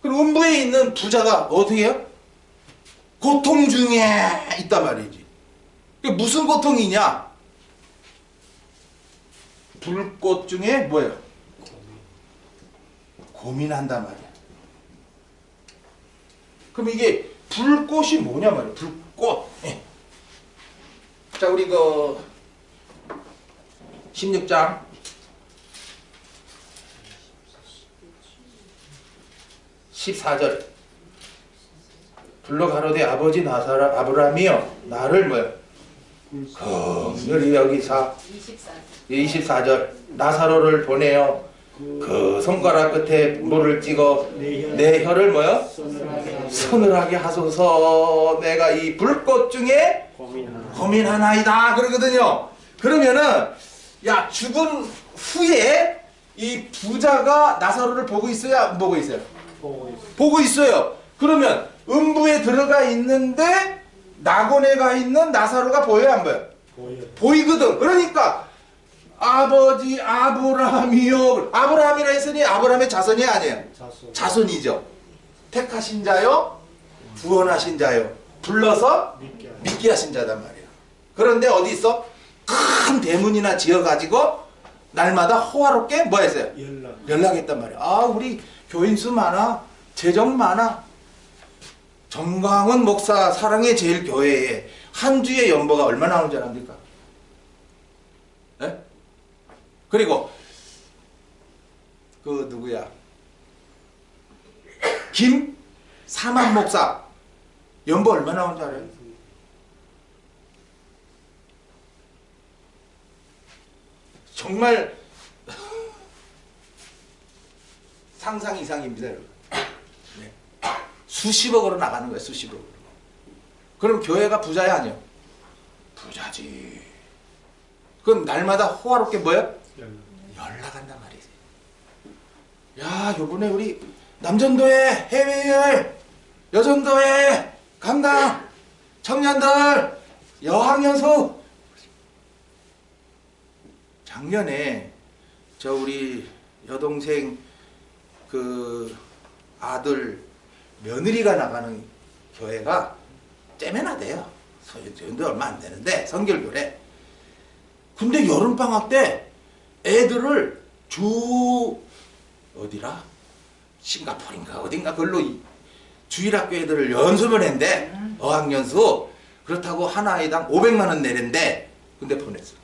그럼 음부에 있는 부자가 어떻게 해요? 고통 중에 있단 말이지. 그게 무슨 고통이냐? 불꽃 중에 뭐예요? 고민한단 말이야. 그럼 이게 불꽃이 뭐냐 말이야. 불꽃. 자, 우리 그 16장 14절. 불러 가로되 아버지 나사라 아브라함이여 나를 뭐야? 긍휼히 여기사 24절 나사로를 보내어 그 손가락 끝에 물을 찍어 내 혀를 뭐요? 서늘하게 하소서. 내가 이 불꽃 중에 고민하나이다 그러거든요. 그러면은 야, 죽은 후에 이 부자가 나사로를 보고 있어야 안 보고 있어요? 보고 있어요. 그러면 음부에 들어가 있는데 낙원에 가 있는 나사로가 보여요 안 보여요? 보이거든. 그러니까 아버지 아브라함이요. 아브라함이라 했으니 아브라함의 자손이 아니에요. 자손이죠. 택하신 자요, 구원하신 자요, 불러서 믿게 하신 자단 말이야. 그런데 어디 있어? 큰 대문이나 지어가지고 날마다 호화롭게 뭐 했어요? 연락했단 말이야. 아, 우리 교인 수 많아, 재정 많아. 정광훈 목사 사랑의 제일 교회에 한 주의 연보가 얼마 나오는 줄 압니까? 네? 그리고 그 누구야? 김사만 목사 연보 얼마 나오는 줄 알아요? 정말 상상 이상입니다, 여러분. 네. 수십억으로 나가는 거예요, 수십억으로. 그럼 교회가 부자야, 아니요? 부자지. 그럼 날마다 호화롭게 뭐야? 연락한단 말이지. 야, 요번에 우리 남전도회 해외여행, 여전도회 강당 청년들 여학연수. 작년에 저 우리 여동생 그 아들 며느리가 나가는 교회가 째매나대요. 소유도 얼마 안 되는데 성결교래. 근데 여름방학 때 애들을 어디라? 싱가포르인가 어딘가 그걸로 주일학교 애들을 연수를 했는데 어학연수. 그렇다고 한 아이당 500만 원 내는데 근데 보냈어.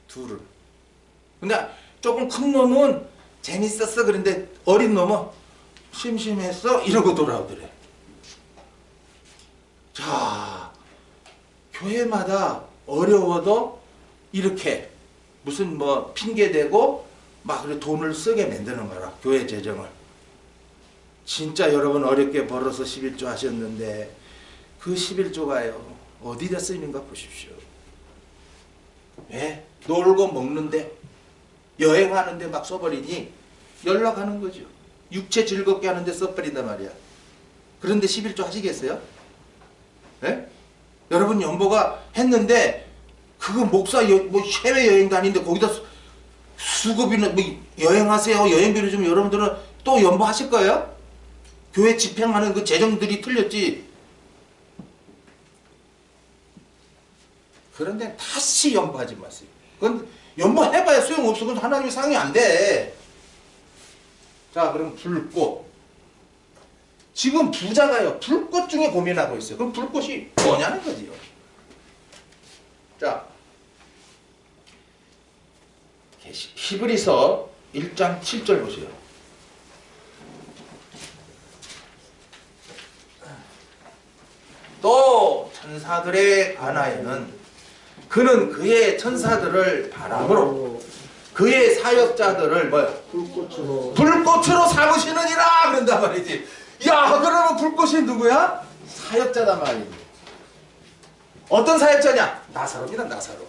둘을. 근데 조금 큰 놈은 재밌었어. 그런데 어린 놈은 심심했어. 이러고 돌아오더래. 자, 교회마다 어려워도 이렇게 무슨 뭐 핑계대고 막 그래 돈을 쓰게 만드는 거라. 교회 재정을. 진짜 여러분 어렵게 벌어서 11조 하셨는데 그 11조가요 어디다 쓰이는가 보십시오. 왜? 놀고 먹는데 여행하는데 막 써버리니 연락하는 거죠. 육체 즐겁게 하는데 써버린단 말이야. 그런데 11조 하시겠어요? 네? 여러분 연보가 했는데 그거 목사 뭐 해외여행 다니는데 거기다 수급이나 뭐 여행하세요. 여행비를 좀 여러분들은 또 연보하실 거예요? 교회 집행하는 그 재정들이 틀렸지. 그런데 다시 연보하지 마세요. 그건 연보해봐야 소용없어. 그건 하나님의 상이 안 돼. 자, 그럼 불꽃. 지금 부자가요, 불꽃 중에 고민하고 있어요. 그럼 불꽃이 뭐냐는 거지요. 자, 히브리서 1장 7절 보세요. 또 천사들에 관하여는 그는 그의 천사들을 바람으로 그의 사역자들을 뭐야? 불꽃으로 삼으시느니라 그런단 말이지. 야, 그러면 불꽃이 누구야? 사역자단 말이지. 어떤 사역자냐? 나사로입니다. 나사로.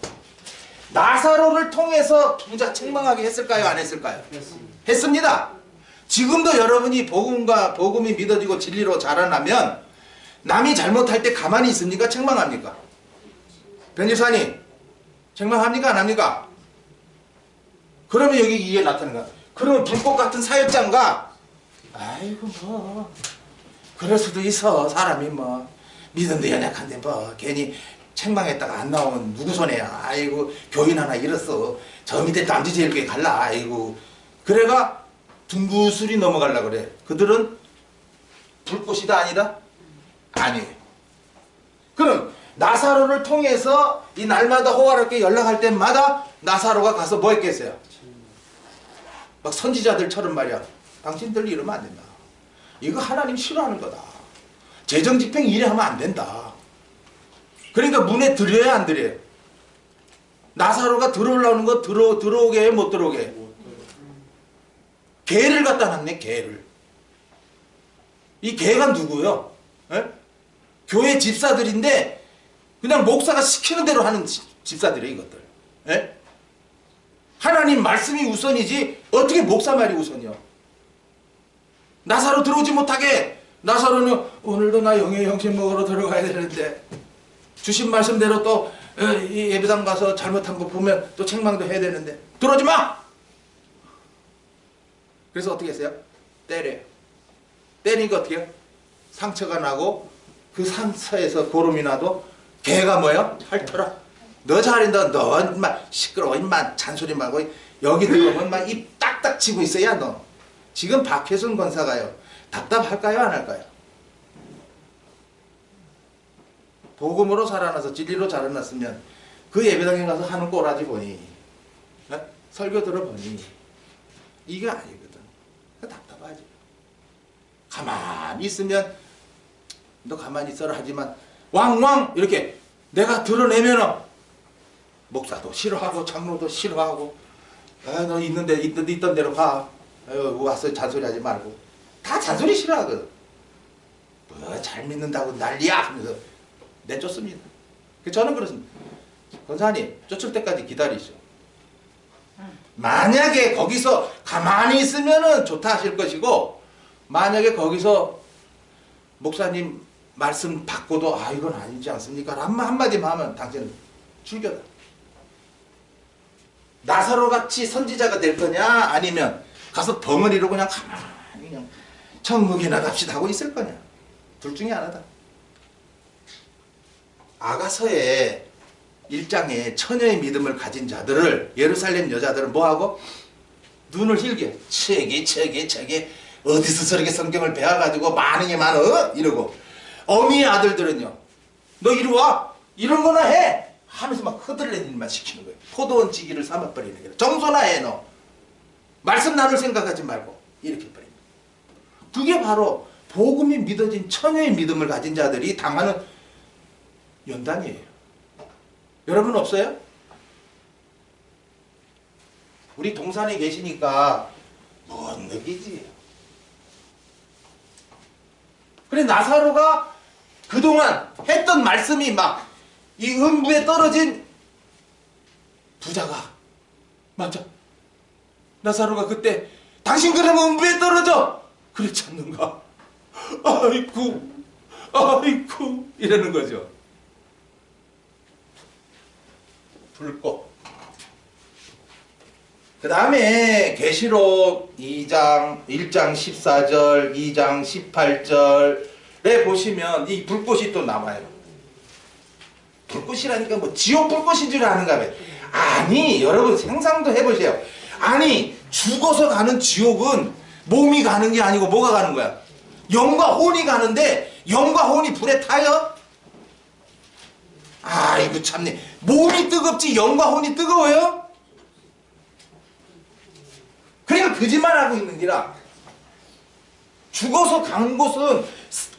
나사로를 통해서 부자 책망하게 했을까요? 안 했을까요? 했습니다. 지금도 여러분이 복음이 믿어지고 진리로 자라나면 남이 잘못할 때 가만히 있습니까? 책망합니까? 변지사님, 책망합니까? 안 합니까? 그러면 여기 이게 나타나는 거야. 그러면 불꽃 같은 사역자가 아이고 뭐 그럴 수도 있어. 사람이 뭐 믿음도 연약한데 뭐 괜히 책망했다가 안 나오면 누구 손해야. 아이고 교인 하나 잃었어. 저 밑에 남지제일교회 갈라. 아이고 그래가 둥구슬이 넘어가려고 그래. 그들은 불꽃이다 아니다? 아니에요. 그럼 나사로를 통해서 이 날마다 호화롭게 연락할 때마다 나사로가 가서 뭐 했겠어요? 막 선지자들처럼 말이야. 당신들 이러면 안 된다. 이거 하나님 싫어하는 거다. 재정집행 이래 하면 안 된다. 그러니까 문에 들여야 안 들여요? 나사로가 들어오려는 거 들어오게 해, 못 들어오게 해? 개를 갖다 놨네. 개를. 이 개가 누구요? 에? 교회 집사들인데 그냥 목사가 시키는 대로 하는 집사들이에요. 이것들. 에? 하나님 말씀이 우선이지 어떻게 목사 말이 우선이요? 나사로 들어오지 못하게. 나사로는 오늘도 나 영의 영신 먹으러 들어가야 되는데 주신 말씀대로 또 이 예배당 가서 잘못한 거 보면 또 책망도 해야 되는데 들어오지 마! 그래서 어떻게 했어요? 때려요. 때리니까 어떻게 해요? 상처가 나고 그 상처에서 고름이 나도 개가 뭐야? 핥더라. 너 잘한다. 너 인마 시끄러워. 인마 잔소리 말고 여기 들어오면 막 입 딱딱 치고 있어야 너. 지금 박혜순 권사가요. 답답할까요? 안 할까요? 복음으로 살아나서 진리로 자라났으면 그 예배당에 가서 하는 꼬라지 보니 설교 들어보니 이게 아니거든. 답답하지. 가만히 있으면 너 가만히 있어라 하지만 왕왕 이렇게 내가 드러내면은 목사도 싫어하고 장로도 싫어하고 너 있던 대로 가. 와서 잔소리하지 말고. 다 잔소리 싫어하거든. 뭐 잘 믿는다고 난리야 하면서 내쫓습니다. 저는 그렇습니다. 권사님 쫓을 때까지 기다리시오. 만약에 거기서 가만히 있으면은 좋다 하실 것이고 만약에 거기서 목사님 말씀 받고도 이건 아니지 않습니까? 한마디만 하면 당신은 출교다. 나사로 같이 선지자가 될 거냐 아니면 가서 벙어리로 그냥 가만히 그냥 천국이나 갑시다 하고 있을 거냐. 둘 중에 하나다. 아가서의 1장에 처녀의 믿음을 가진 자들을 예루살렘 여자들은 뭐하고? 눈을 hir게 책이 어디서 저렇게 성경을 배워가지고 많으니 많어 이러고 어미의 아들들은요 너 이리 와 이런 거나 해 하면서 막 흐들리는 일만 시키는 거예요. 포도원 지기를 삼아버리는 거예요. 정소나 해 너. 말씀 나눌 생각하지 말고 이렇게 버립니다. 그게 바로 복음이 믿어진 처녀의 믿음을 가진 자들이 당하는 연단이에요. 여러분 없어요? 우리 동산에 계시니까 못 느끼지. 그래 나사로가 그동안 했던 말씀이 막 이 음부에 떨어진 부자가 맞아. 나사로가 그때 당신 그러면 음부에 떨어져 그렇지 않는가? 아이쿠 이러는 거죠. 불꽃 그 다음에 계시록 1장 14절, 2장 18절에 보시면 이 불꽃이 또 나와요. 불꽃이라니까 뭐 지옥 불꽃인 줄 아는가 봐요. 아니, 여러분 상상도 해보세요. 아니, 죽어서 가는 지옥은 몸이 가는 게 아니고 뭐가 가는 거야? 영과 혼이 가는데 영과 혼이 불에 타요? 아이고 참네. 몸이 뜨겁지 영과 혼이 뜨거워요? 그러니까 거짓말하고 있는 기라. 죽어서 간 곳은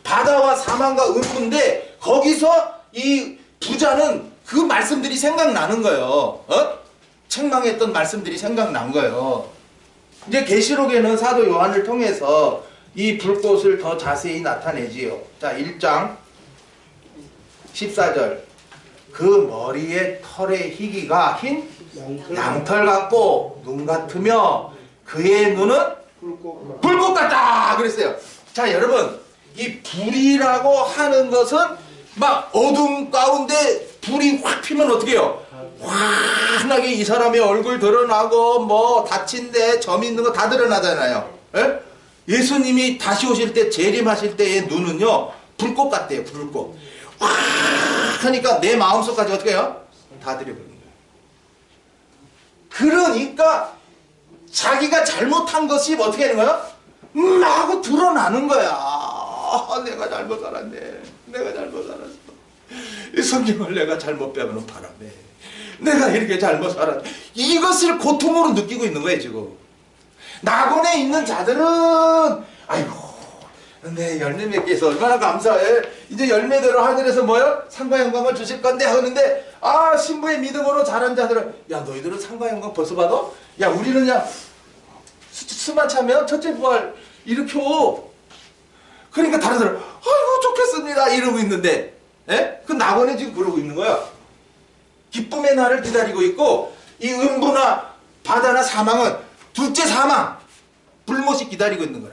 바다와 사망과 음부인데 거기서 이 부자는 그 말씀들이 생각나는 거예요. 책망했던 말씀들이 생각난 거예요. 이제 계시록에는 사도 요한을 통해서 이 불꽃을 더 자세히 나타내지요. 자, 1장 14절. 그 머리에 털의 희기가 흰 양털 같고 눈 같으며 그의 눈은 불꽃 같다 그랬어요. 자, 여러분, 이 불이라고 하는 것은 막 어둠 가운데 불이 확 피면 어떻게 해요? 환하게 이 사람의 얼굴 드러나고 뭐 다친 데 점 있는 거 다 드러나잖아요. 예? 예수님이 다시 오실 때 재림하실 때의 눈은요 불꽃 같대요. 불꽃. 확 하니까 내 마음속까지 어떻게 해요? 다 들여버리는 거예요. 그러니까 자기가 잘못한 것이 어떻게 하는 거야? 하고 드러나는 거야. 내가 잘못 살았네. 내가 잘못 살았어. 이 성경을 내가 잘못 배우는 바람에 내가 이렇게 잘못 살았네. 이것을 고통으로 느끼고 있는 거예요 지금. 낙원에 있는 자들은 아이고 내 열매 맺기 위해서 얼마나 감사해. 이제 열매대로 하늘에서 뭐요? 상과 영광을 주실 건데 하는데 아 신부의 믿음으로 자란 자들은 야 너희들은 상과 영광 벌써 받아? 야 우리는 야 수만 차면 첫째 부활 일으켜. 그러니까 다른 사람 아이고 좋겠습니다 이러고 있는데 예? 그 낙원에 지금 그러고 있는 거야. 기쁨의 날을 기다리고 있고 이 음부나 바다나 사망은 둘째 사망 불못이 기다리고 있는 거야.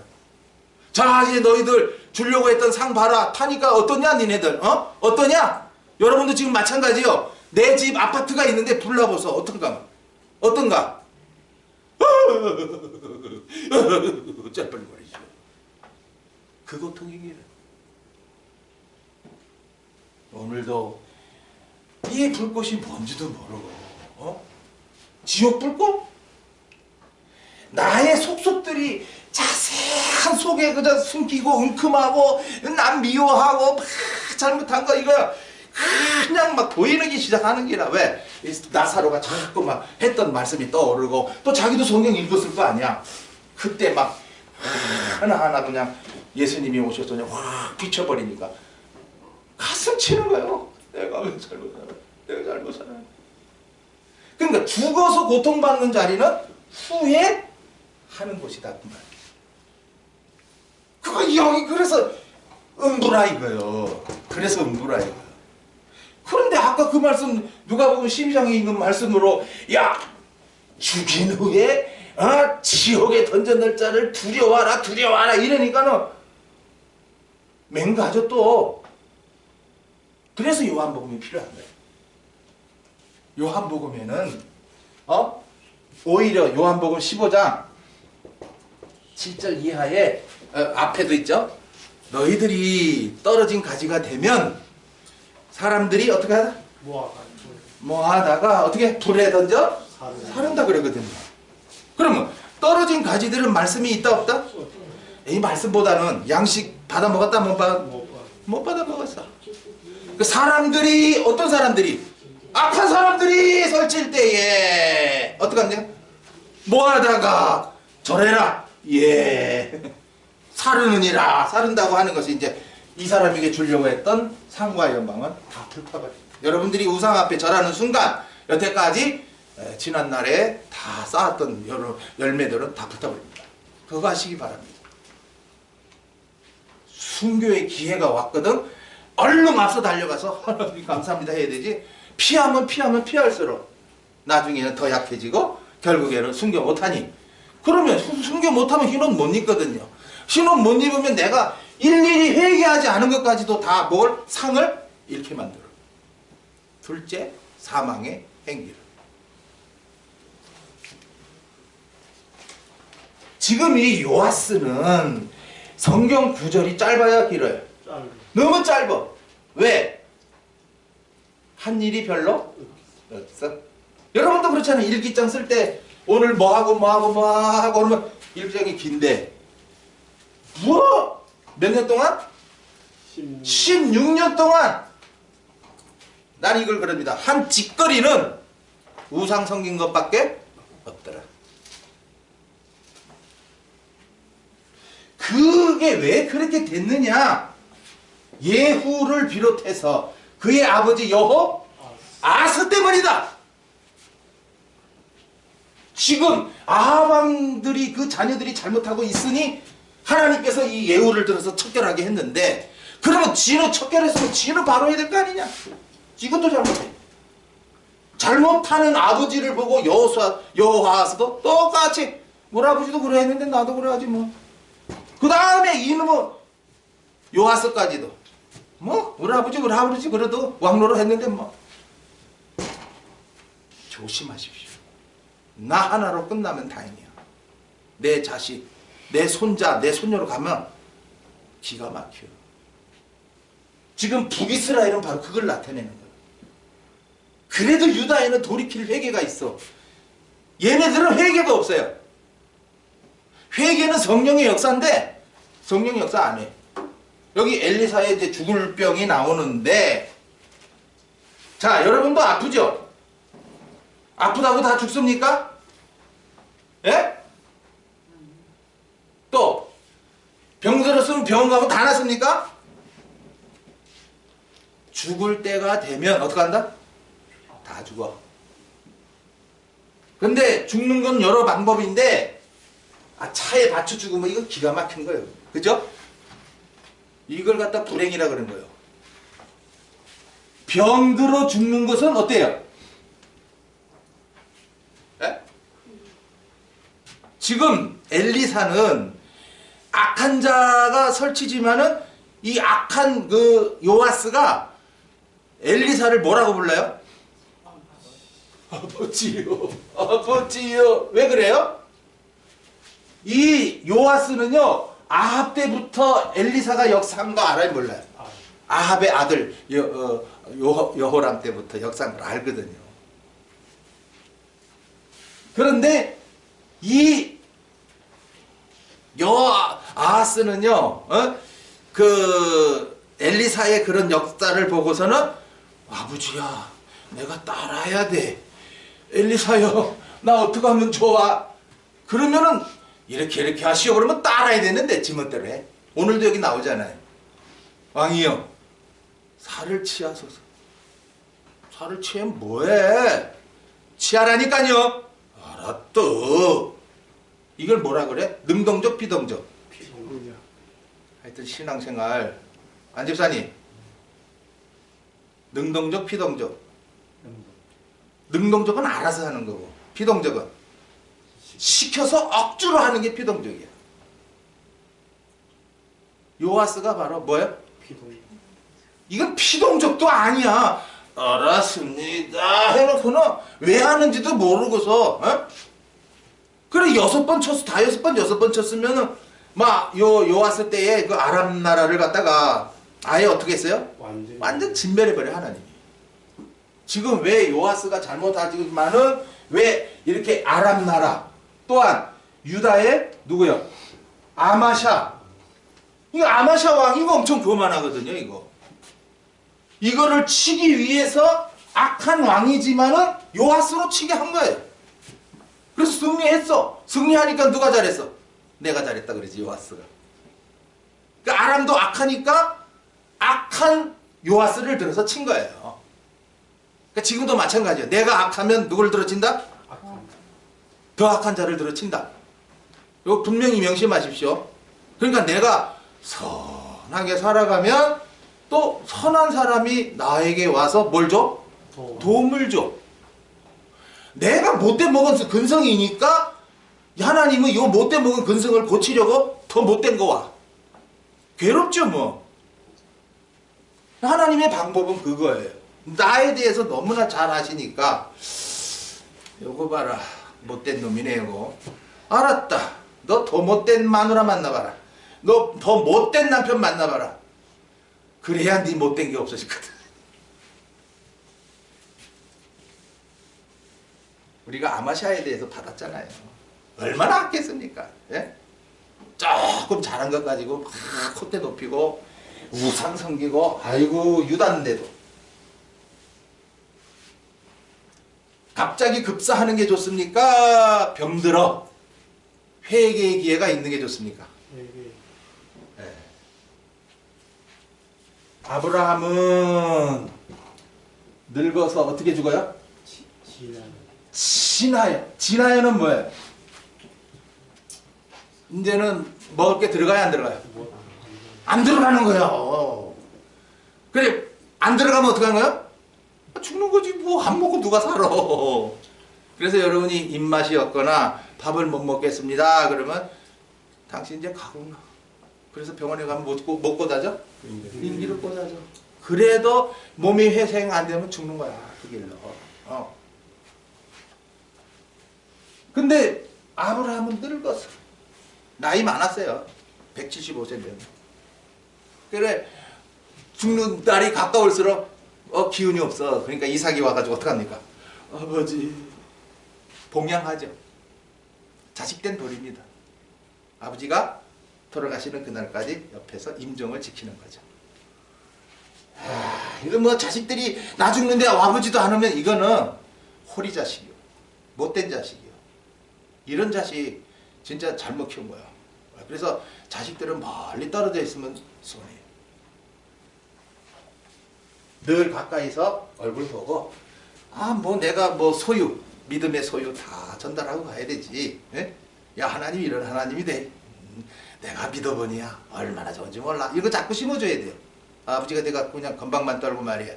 자 이제 너희들 주려고 했던 상 봐라. 타니까 어떠냐 니네들 어떠냐? 여러분도 지금 마찬가지요. 내 집 아파트가 있는데 불나보소. 어떤가? 짤빨거리죠. 그 고통이기를. 오늘도 이 불꽃이 뭔지도 모르고 지옥 불꽃? 나의 속속들이 자세한 속에 그저 숨기고 은큼하고 남 미워하고 막 잘못한 거 이거야 그냥 막 보이기 시작하는 기라. 왜? 나사로가 자꾸 막 했던 말씀이 떠오르고 또 자기도 성경 읽었을 거 아니야. 그때 막 하나하나 그냥 예수님이 오셔서 그냥 확 비춰버리니까 가슴 치는 거예요. 내가 왜 잘못 살아? 내가 잘못 살아. 그러니까 죽어서 고통받는 자리는 후회하는 곳이다 그 말이에요. 그거 여기 그래서 음부라 이거요. 그래서 음부라 이거. 그런데 아까 그 말씀 누가복음 12장에 있는 말씀으로 야 죽인 후에 지옥에 던져낼 자를 두려워하라 두려워하라 이러니까는 맹가죠 또. 그래서 요한복음이 필요한 거예요. 요한복음에는 오히려 요한복음 15장 7절 이하에 앞에도 있죠. 너희들이 떨어진 가지가 되면 사람들이 어떻게 하다? 모아다가 어떻게 불에 던져? 사른다 그러거든요. 그러면 떨어진 가지들은 말씀이 있다 없다? 이 말씀보다는 양식 받아 먹었다 못 받아 먹었어. 그 사람들이 어떤 사람들이 악한 사람들이 설칠 때에 어떻게 한대요? 모아다가 절해라. 예. 사르느니라. 사른다고 하는 것이 이제 이 사람에게 주려고 했던 상과 영광은 다 불타버립니다. 여러분들이 우상 앞에 절하는 순간 여태까지 지난날에 다 쌓았던 여러 열매들은 다 불타버립니다. 그거 하시기 바랍니다. 순교의 기회가 왔거든. 얼른 앞서 달려가서 하나님 감사합니다 해야 되지. 피하면 피할수록 나중에는 더 약해지고 결국에는 순교 못하니. 그러면 순교 못하면 흰옷 못 입거든요. 흰옷 못 입으면 내가 일일이 회개하지 않은 것까지도 다 뭘? 상을 잃게 만들어. 둘째, 사망의 행기를. 지금 이 요아스는 성경 구절이 짧아요, 길어요? 짧아. 너무 짧아. 왜? 한 일이 별로 없어. 여러분도 그렇잖아요. 일기장 쓸 때 오늘 뭐하고 그러면 일기장이 긴데 뭐? 몇 년 동안? 16년 동안 난 이걸 그럽니다. 한 직거리는 우상 섬긴 것밖에 없더라. 그게 왜 그렇게 됐느냐? 예후를 비롯해서 그의 아버지 여호아스 때문이다. 지금 아합 왕들이 그 자녀들이 잘못하고 있으니 하나님께서 이 예후를 들어서 척결하게 했는데, 그러면 지는 척결했으면 지는 바로 해야 될 거 아니냐? 이것도 잘못해. 잘못하는 아버지를 보고 여호아스도 똑같이 우리 아버지도 그래 했는데 나도 그래야지 뭐. 그 다음에 이놈은 요아스까지도 뭐 우리 아버지 그래도 왕노로 했는데 뭐. 조심하십시오. 나 하나로 끝나면 다행이야. 내 자식, 내 손자, 내 손녀로 가면 기가 막혀. 지금 북이스라엘은 바로 그걸 나타내는 거야. 그래도 유다에는 돌이킬 회개가 있어. 얘네들은 회개가 없어요. 회개는 성령의 역사인데 성령의 역사 안 해. 여기 엘리사의 이제 죽을 병이 나오는데, 자, 여러분도 아프죠? 아프다고 다 죽습니까? 예? 또 병 들었으면 병원 가면 다 낫습니까? 죽을 때가 되면 어떡한다? 다 죽어. 근데 죽는 건 여러 방법인데, 차에 받쳐 죽으면 이거 기가 막힌 거예요. 그죠? 이걸 갖다 불행이라 그런 거예요. 병 들어 죽는 것은 어때요? 에? 지금 엘리사는 악한 자가 설치지만은 이 악한 그 요아스가 엘리사를 뭐라고 불러요? 아버지요, 아버지요. 왜 그래요? 이 요아스는요, 아합 때부터 엘리사가 역사한 거 알아요, 몰라요? 아합의 아들 여호람 때부터 역사한 걸 알거든요. 그런데 이 여아하스는요, 그 엘리사의 그런 역사를 보고서는 아버지야, 내가 따라야 돼. 엘리사요, 나 어떻게 하면 좋아? 그러면은 이렇게 하시오. 그러면 따라야 되는데 지멋대로 해. 오늘도 여기 나오잖아요. 왕이요, 살을 치하소서. 살을 치면 뭐해? 치하라니까요. 알았다. 이걸 뭐라 그래? 능동적, 비동적? 피동력. 하여튼 신앙생활, 안 집사님, 능동적, 피동적? 능동적은 알아서 하는 거고, 피동적은 시켜서 억지로 하는 게 피동적이야. 요아스가 바로 뭐야? 피동력. 이건 피동적도 아니야. 알았습니다 해놓고는 왜 하는지도 모르고서, 그래 6번 쳤어. 다 6번 쳤으면은 막 요아스 때에 그 아람 나라를 갖다가 아예 어떻게 했어요? 완전 진멸해버려 하나님이. 지금 왜 요아스가 잘못하지만은 왜 이렇게 아람 나라, 또한 유다의 누구요? 아마샤. 이거 아마샤 왕 이거 엄청 교만하거든요. 이거를 치기 위해서 악한 왕이지만은 요아스로 치게 한 거예요. 그래서 승리했어. 승리하니까 누가 잘했어? 내가 잘했다 그러지, 요아스가. 그러니까 아람도 악하니까 악한 요아스를 들어서 친 거예요. 그러니까 지금도 마찬가지예요. 내가 악하면 누구를 들어친다? 더 악한 자를 들어친다. 이거 분명히 명심하십시오. 그러니까 내가 선하게 살아가면 또 선한 사람이 나에게 와서 뭘 줘? 도움을 줘. 내가 못돼 먹은 근성이니까 하나님은 이 못돼 먹은 근성을 고치려고 더 못된 거 와. 괴롭죠 뭐. 하나님의 방법은 그거예요. 나에 대해서 너무나 잘 아시니까 요거 봐라, 못된 놈이네 요거. 알았다. 너 더 못된 마누라 만나봐라. 너 더 못된 남편 만나봐라. 그래야 네 못된 게 없어지거든. 우리가 아마샤에 대해서 받았잖아요. 얼마나 아꼈습니까? 예? 조금 잘한 것 가지고 막 콧대 높이고 우상 섬기고 아이고 유다인데도 갑자기 급사하는 게 좋습니까? 병들어 회개의 기회가 있는 게 좋습니까? 예. 아브라함은 늙어서 어떻게 죽어요? 진하여. 진하여는 뭐예요? 이제는 먹을 게 들어가야 안 들어가요? 안 들어가는 거예요. 그래 안 들어가면 어떻게 하는 거예요? 죽는 거지. 뭐 안 먹고 누가 살아. 그래서 여러분이 입맛이 없거나 밥을 못 먹겠습니다 그러면 당신 이제 가구나. 그래서 병원에 가면 못 꽂아져? 인기를 꽂아줘. 그래도 몸이 회생 안 되면 죽는 거야 그 길로. 근데 아브라함은 늙었어. 나이 많았어요. 175세인데. 그래 죽는 날이 가까울수록 기운이 없어. 그러니까 이삭이 와가지고 어떡합니까? 아버지 봉양하죠. 자식된 도리입니다. 아버지가 돌아가시는 그날까지 옆에서 임종을 지키는 거죠. 이거 뭐 자식들이 나 죽는데 아버지도 안 오면 이거는 호리 자식이요. 못된 자식이요. 이런 자식 진짜 잘못 키운 거야. 그래서 자식들은 멀리 떨어져 있으면 손해요. 늘 가까이서 얼굴 보고 뭐 내가 뭐 소유 믿음의 소유 다 전달하고 가야 되지. 예? 야 하나님 이런 하나님이 돼. 내가 믿어보니야 얼마나 좋은지 몰라. 이거 자꾸 심어줘야 돼요. 아버지가 내가 그냥 건방만 떨고 말이야.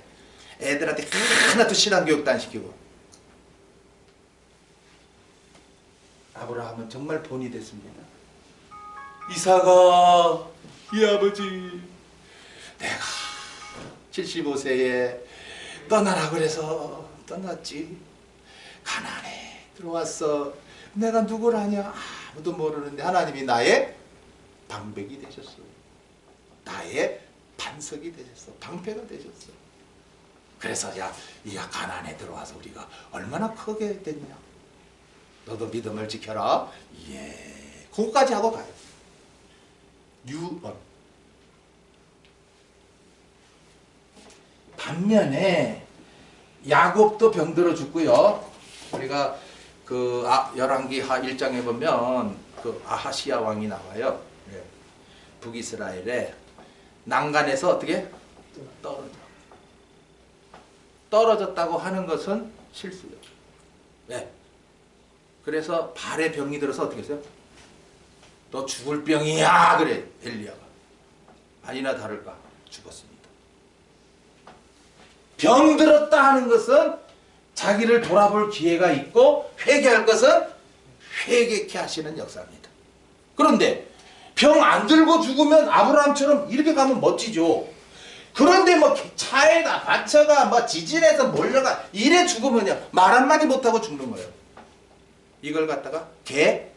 애들한테 하나도 신앙 교육도 안 시키고. 아브라함은 정말 본이 됐습니다. 이삭아, 이 아버지, 내가 75세에 떠나라 그래서 떠났지. 가나안에 들어왔어. 내가 누굴 아냐? 아무도 모르는데 하나님이 나의 방백이 되셨어. 나의 반석이 되셨어. 방패가 되셨어. 그래서 야 가나안에 들어와서 우리가 얼마나 크게 됐냐. 너도 믿음을 지켜라. 예, 그거까지 하고 가요. 유언. 반면에 야곱도 병들어 죽고요. 우리가 그 열왕기하 1장에 보면 그 아하시야 왕이 나와요. 예. 북이스라엘에 난간에서 어떻게 떨어졌다고 하는 것은 실수요. 네. 그래서 발에 병이 들어서 어떻게 했어요? 너 죽을 병이야 그래 엘리야가. 아니나 다를까 죽었습니다. 병 들었다 하는 것은 자기를 돌아볼 기회가 있고 회개할 것은 회개케 하시는 역사입니다. 그런데 병 안 들고 죽으면 아브라함처럼 이렇게 가면 멋지죠. 그런데 뭐 차에다 받쳐가 뭐 지진해서 몰려가 이래 죽으면요 말 한마디 못하고 죽는 거예요. 이걸 갖다가 개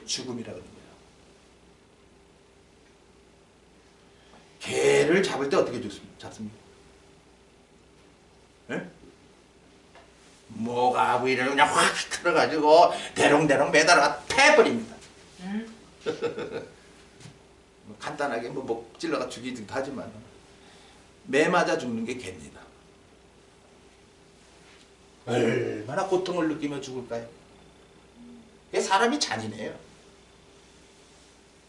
죽음이라고 하는 거예요. 개를 잡을 때 어떻게 잡습니까? 네? 뭐가 위를 그냥 확 틀어가지고 대롱대롱 매달아 패버립니다. 간단하게 뭐 찔러가 죽이기도 하지만 매 맞아 죽는 게 개입니다. 얼마나 고통을 느끼며 죽을까요? 이게 사람이 잔인해요.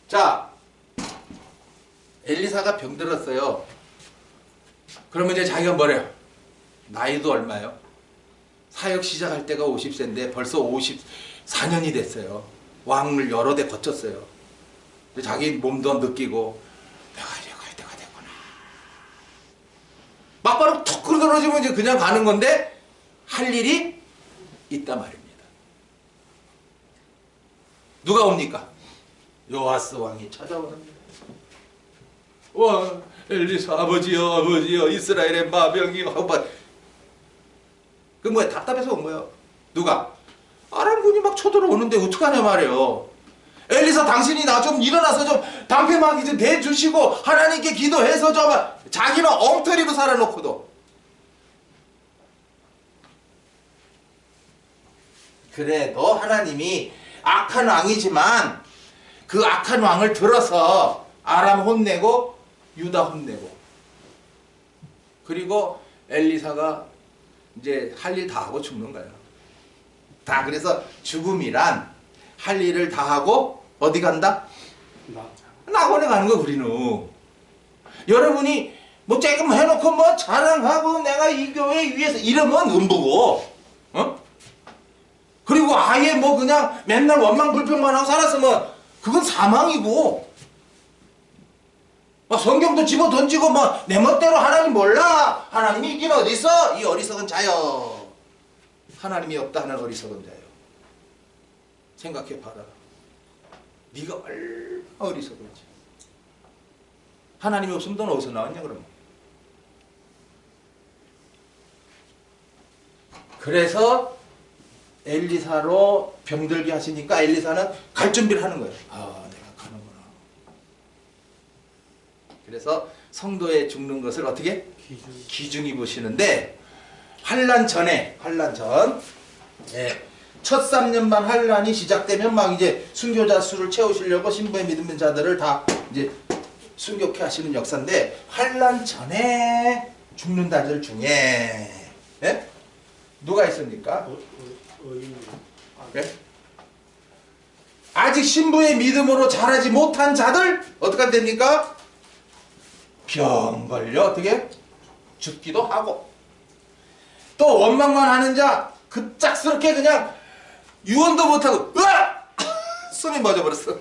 자, 엘리사가 병들었어요. 그러면 이제 자기가 뭐래요? 나이도 얼마요? 사역 시작할 때가 50세인데 벌써 54년이 됐어요. 왕을 여러 대 거쳤어요. 자기 몸도 느끼고 내가 이래 갈 때가 됐구나. 막바로 툭 떨어지면 이제 그냥 가는 건데 할 일이 있단 말입니다. 누가 옵니까? 요아스 왕이 찾아오는데 와 엘리사 아버지여 이스라엘의 마병이 그 뭐야 답답해서 온 거예요. 누가? 아람군이 막 쳐들어오는데 어떡하냐 말이에요. 엘리사 당신이 나 좀 일어나서 좀 방패막이 좀 대주시고 하나님께 기도해서 좀 자기는 엉터리로 살아놓고도 그래도 하나님이 악한 왕이지만 그 악한 왕을 들어서 아람 혼내고 유다 혼내고 그리고 엘리사가 이제 할 일 다 하고 죽는 거예요. 다 그래서 죽음이란 할 일을 다 하고 어디 간다? 낙원에 가는 거 우리는. 여러분이 뭐 조금 해놓고 뭐 자랑하고 내가 이 교회 위해서 이러면 음부고 어? 그리고 아예 뭐 그냥 맨날 원망불평만 하고 살았으면 그건 사망이고 막 성경도 집어 던지고 막 내 멋대로 하나님 몰라 하나님이 있긴 어딨어 이 어리석은 자여 하나님이 없다 하는 어리석은 자여 생각해봐라 네가 얼마나 어리석은지 하나님이 없으면 넌 어디서 나왔냐 그러면 그래서 엘리사로 병들게 하시니까 엘리사는 갈 준비를 하는 거예요. 아 내가 가는구나. 그래서 성도의 죽는 것을 어떻게? 기중이 보시는데 환란 전 첫 3년만 환란이 시작되면 막 이제 순교자 수를 채우시려고 신부의 믿는 자들을 다 이제 순교케 하시는 역사인데 환란 전에 죽는 자들 중에 예? 누가 있습니까? 예? 아직 신부의 믿음으로 자라지 못한 자들 어떻게 됩니까? 병 걸려 어떻게? 죽기도 하고 또 원망만 하는 자 급작스럽게 그냥 유언도 못하고 으악! 숨이 멎어버렸어.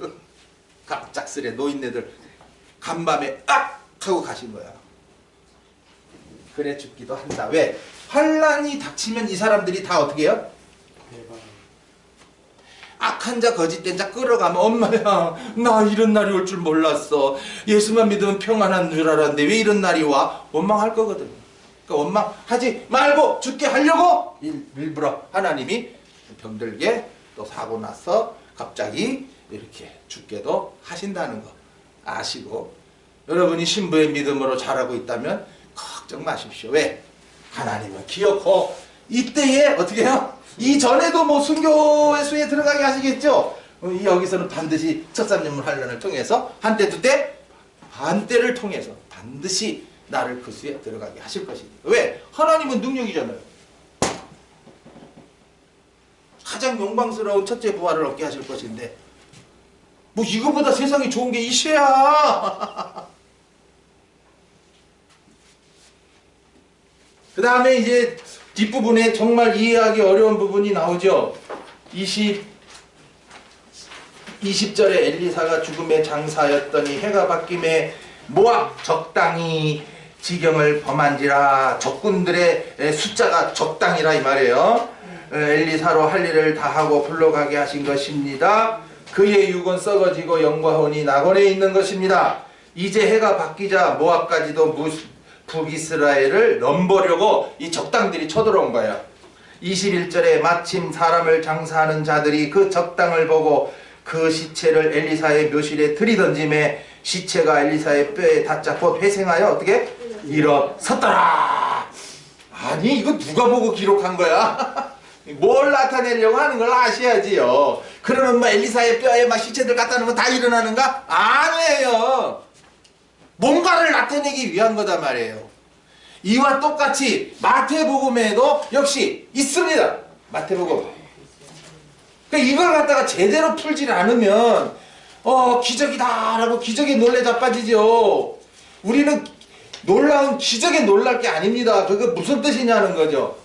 갑작스레 노인네들 간밤에 악! 하고 가신 거야. 그래 죽기도 한다. 왜? 환란이 닥치면 이 사람들이 다 어떻게 해요? 악한 자 거짓된 자 끌어가면 엄마야 나 이런 날이 올 줄 몰랐어. 예수만 믿으면 평안한 줄 알았는데 왜 이런 날이 와? 원망할 거거든. 그러니까 원망하지 말고 죽게 하려고 일부러 하나님이 병들게 또 사고 나서 갑자기 이렇게 죽게도 하신다는 거 아시고 여러분이 신부의 믿음으로 자라고 있다면 걱정 마십시오. 왜? 하나님은 기억하고 이때에 어떻게 해요? 이전에도 뭐 순교의 수에 들어가게 하시겠죠? 여기서는 반드시 첫 3년물 환란을 통해서 한때 두때 반때를 통해서 반드시 나를 그 수에 들어가게 하실 것입니다. 왜? 하나님은 능력이잖아요. 가장 영광스러운 첫째 부활을 얻게 하실 것인데 뭐 이거보다 세상에 좋은 게 있어야. 그 다음에 이제 뒷부분에 정말 이해하기 어려운 부분이 나오죠. 20절에 엘리사가 죽음의 장사였더니 해가 바뀜에 모압 적당히 지경을 범한지라 적군들의 숫자가 적당이라 이 말이에요. 엘리사로 할 일을 다하고 불러가게 하신 것입니다. 그의 육은 썩어지고 영과혼이 낙원에 있는 것입니다. 이제 해가 바뀌자 모압까지도 북이스라엘을 넘보려고 이 적당들이 쳐들어온 거예요. 21절에 마침 사람을 장사하는 자들이 그 적당을 보고 그 시체를 엘리사의 묘실에 들이던짐에 시체가 엘리사의 뼈에 닿자 곧 회생하여 어떻게? 일어섰더라. 아니 이거 누가 보고 기록한 거야? 뭘 나타내려고 하는 걸 아셔야지요. 그러면 뭐 엘리사의 뼈에 막 시체들 갖다 놓으면 다 일어나는가? 아니에요. 뭔가를 나타내기 위한 거다 말이에요. 이와 똑같이 마태복음에도 역시 있습니다. 마태복음. 그러니까 이걸 갖다가 제대로 풀질 않으면 기적이다라고 기적에 놀래 자빠지죠. 우리는 놀라운 기적에 놀랄 게 아닙니다. 그게 무슨 뜻이냐는 거죠.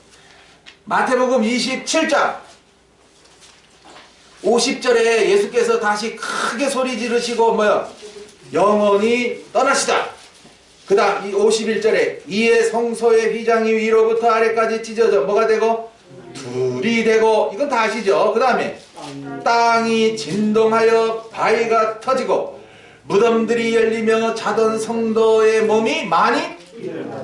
마태복음 27장 50절에 예수께서 다시 크게 소리 지르시고 영원히 떠나시다. 그 다음 51절에 이에 성소의 휘장이 위로부터 아래까지 찢어져 뭐가 되고? 둘이 되고 이건 다 아시죠? 그 다음에 땅이 진동하여 바위가 터지고 무덤들이 열리며 자던 성도의 몸이 많이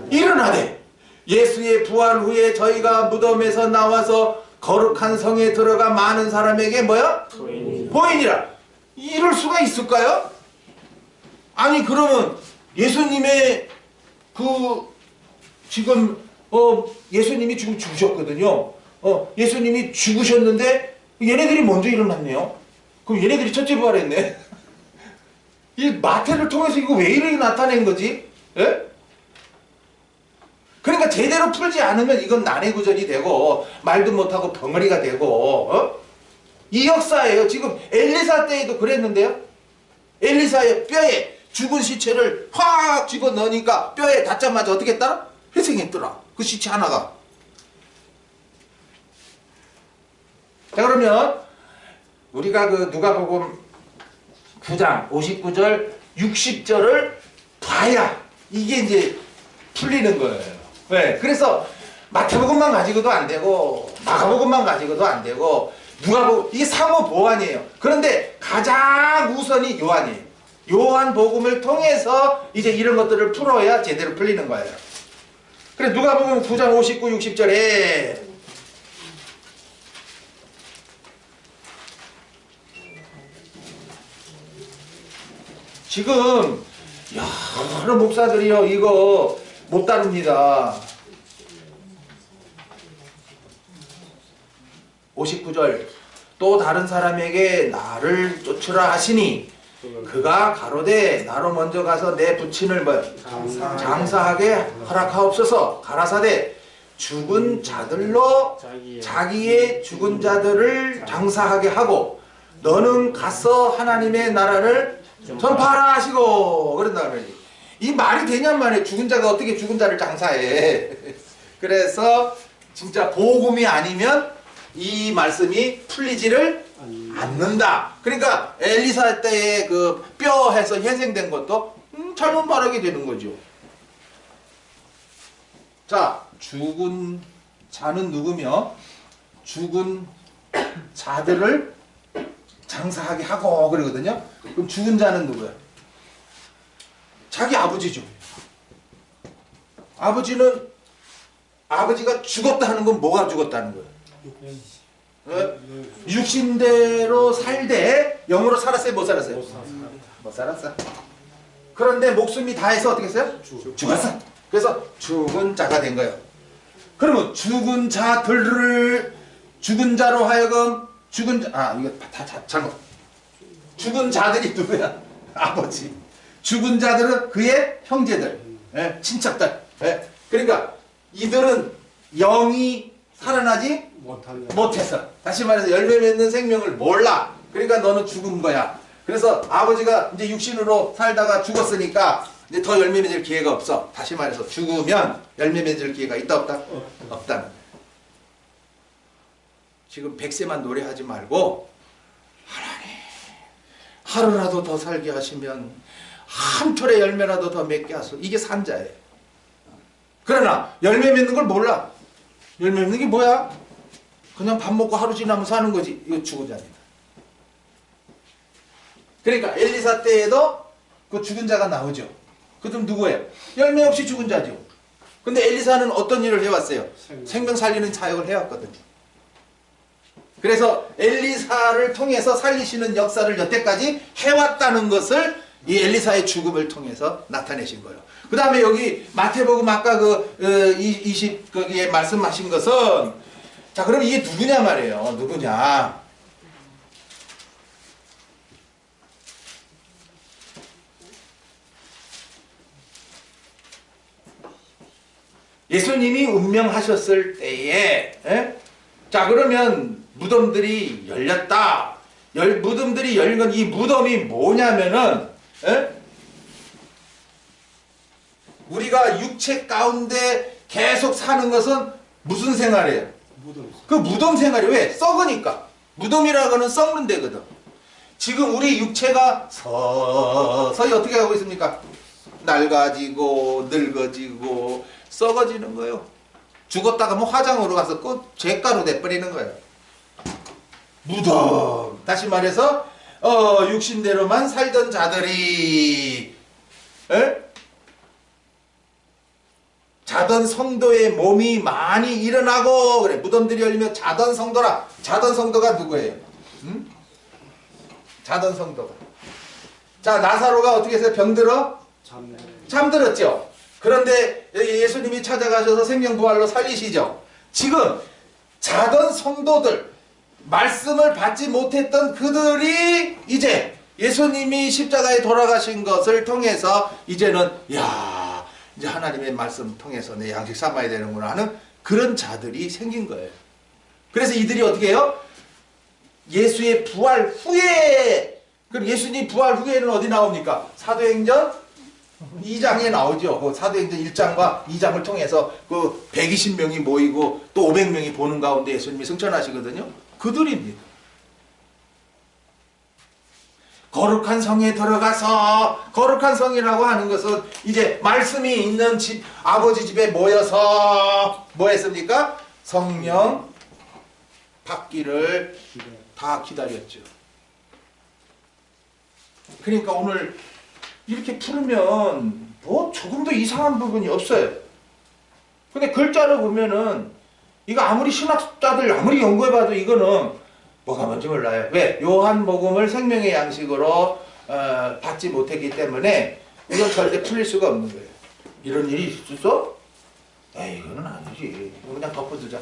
일어나되 예수의 부활 후에 저희가 무덤에서 나와서 거룩한 성에 들어가 많은 사람에게 뭐야? 보이니라. 이럴 수가 있을까요? 아니 그러면 예수님의 지금 예수님이 지금 죽으셨거든요. 예수님이 죽으셨는데 얘네들이 먼저 일어났네요. 그럼 얘네들이 첫째 부활했네. 이 마태를 통해서 이거 왜 이렇게 나타낸 거지? 예? 그러니까 제대로 풀지 않으면 이건 난해구절이 되고 말도 못하고 덩어리가 되고 이 역사예요. 지금 엘리사 때에도 그랬는데요. 엘리사의 뼈에 죽은 시체를 확 집어넣으니까 뼈에 닿자마자 어떻게 했더라? 회생했더라. 그 시체 하나가. 자 그러면 우리가 그 누가복음 9장 59절 60절을 봐야 이게 이제 풀리는 거예요. 네, 그래서 마태복음만 가지고도 안 되고 마가복음만 가지고도 안 되고 누가복음 이게 상호 보완이에요. 그런데 가장 우선이 요한이에요. 요한복음을 통해서 이제 이런 것들을 풀어야 제대로 풀리는 거예요. 그래 누가복음 9장 59, 60절에 지금 여러 목사들이요 이거 못 다룹니다. 59절 또 다른 사람에게 나를 쫓으라 하시니 그가 가로되 나로 먼저 가서 내 부친을 장사하게 허락하옵소서. 가라사대 죽은 자들로 자기의 죽은 자들을 장사하게 하고 너는 가서 하나님의 나라를 전파하라 하시고 그런다 말이지. 이 말이 되냔 말이에요. 죽은 자가 어떻게 죽은 자를 장사해. 그래서 진짜 복음이 아니면 이 말씀이 풀리지를 않는다. 그러니까 엘리사 때의 그 뼈 해서 회생된 것도 잘못 말하게 되는 거죠. 자, 죽은 자는 누구며 죽은 자들을 장사하게 하고 그러거든요. 그럼 죽은 자는 누구야? 자기 아버지죠. 아버지가 죽었다 하는 건 뭐가 죽었다는 거예요? 육신대로 살되 영으로 살았어요? 못 살았어요? 못 살았어. 그런데 목숨이 다해서 어떻게 했어요? 죽었어. 그래서 죽은 자가 된 거예요. 그러면 죽은 자들을 죽은 자로 하여금 이거 다 잘못. 죽은 자들이 누구야? 아버지. 죽은 자들은 그의 형제들, 친척들. 그러니까 이들은 영이 살아나지 못했어. 다시 말해서 열매 맺는 생명을 몰라. 그러니까 너는 죽은 거야. 그래서 아버지가 이제 육신으로 살다가 죽었으니까 이제 더 열매 맺을 기회가 없어. 다시 말해서 죽으면 열매 맺을 기회가 있다 없다? 없다. 지금 100세만 노래하지 말고 하나님 하루라도 더 살게 하시면 한 톨의 열매라도 더 맺게 하소서. 이게 산자예요. 그러나 열매 맺는 걸 몰라. 열매 맺는 게 뭐야? 그냥 밥 먹고 하루 지나면 사는 거지. 이거 죽은 자입니다. 그러니까 엘리사 때에도 그 죽은 자가 나오죠. 그들은 누구예요? 열매 없이 죽은 자죠. 근데 엘리사는 어떤 일을 해왔어요? 생명 살리는 사역을 해왔거든요. 그래서 엘리사를 통해서 살리시는 역사를 여태까지 해왔다는 것을 이 엘리사의 죽음을 통해서 나타내신 거예요. 그 다음에 여기 마태복음 아까 20거기에 말씀하신 것은 자 그럼 이게 누구냐 말이에요. 누구냐? 예수님이 운명하셨을 때에 자 그러면 무덤들이 열렸다. 무덤들이 열린 건 이 무덤이 뭐냐면은 우리가 육체 가운데 계속 사는 것은 무슨 생활이에요? 그 무덤 생활이 왜? 썩으니까. 무덤이라고는 썩는 데거든. 지금 우리 육체가 서서히 어떻게 하고 있습니까? 낡아지고 늙어지고 썩어지는 거예요. 죽었다가 뭐 화장으로 가서 꼭 잿가루 내버리는 거예요. 무덤. 다시 말해서 육신대로만 살던 자들이 자던 성도의 몸이 많이 일어나고 그래. 무덤들이 열리면 자던 성도라. 자던 성도가 누구예요? 자던 성도가. 자, 나사로가 어떻게 해서 병들어? 잠들었죠. 그런데 예수님이 찾아가셔서 생명부활로 살리시죠. 지금 자던 성도들, 말씀을 받지 못했던 그들이 이제 예수님이 십자가에 돌아가신 것을 통해서 이제는 야, 이제 하나님의 말씀 통해서 내 양식 삼아야 되는구나 하는 그런 자들이 생긴 거예요. 그래서 이들이 어떻게 해요? 예수의 부활 후에, 그럼 예수님 부활 후에는 어디 나옵니까? 사도행전 2장에 나오죠. 그 사도행전 1장과 2장을 통해서 그 120명이 모이고 또 500명이 보는 가운데 예수님이 승천하시거든요. 그들입니다. 거룩한 성에 들어가서, 거룩한 성이라고 하는 것은 이제 말씀이 있는 집, 아버지 집에 모여서 뭐 했습니까? 성령 받기를 다 기다렸죠. 그러니까 오늘 이렇게 풀으면 뭐 조금도 이상한 부분이 없어요. 근데 글자로 보면은 이거 아무리 신학자들 아무리 연구해봐도 이거는 뭐가 뭔지 몰라요. 왜? 요한복음을 생명의 양식으로 받지 못했기 때문에 이건 절대 풀릴 수가 없는 거예요. 이런 일이 있었어? 에이, 이거는 아니지. 그냥 덮어두자.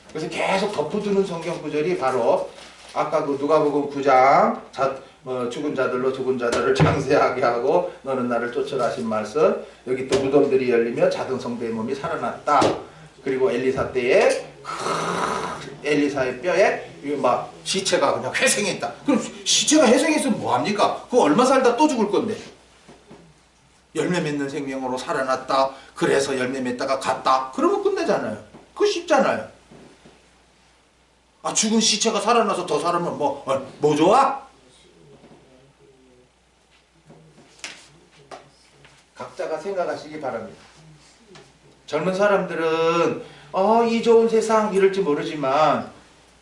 그래서 계속 덮어두는 성경 구절이 바로 아까 그 누가복음 9장 죽은 자들로 죽은 자들을 장세하게 하고 너는 나를 쫓아라 하신 말씀, 여기 또 무덤들이 열리며 자던 성도의 몸이 살아났다. 그리고 엘리사 때에 엘리사의 뼈에 막 시체가 그냥 회생했다. 그럼 시체가 회생했으면 뭐합니까? 그거 얼마 살다 또 죽을 건데. 열매 맺는 생명으로 살아났다. 그래서 열매 맺다가 갔다. 그러면 끝내잖아요. 그거 쉽잖아요. 아, 죽은 시체가 살아나서 더 살아면 뭐 좋아? 각자가 생각하시기 바랍니다. 젊은 사람들은 이 좋은 세상 이럴지 모르지만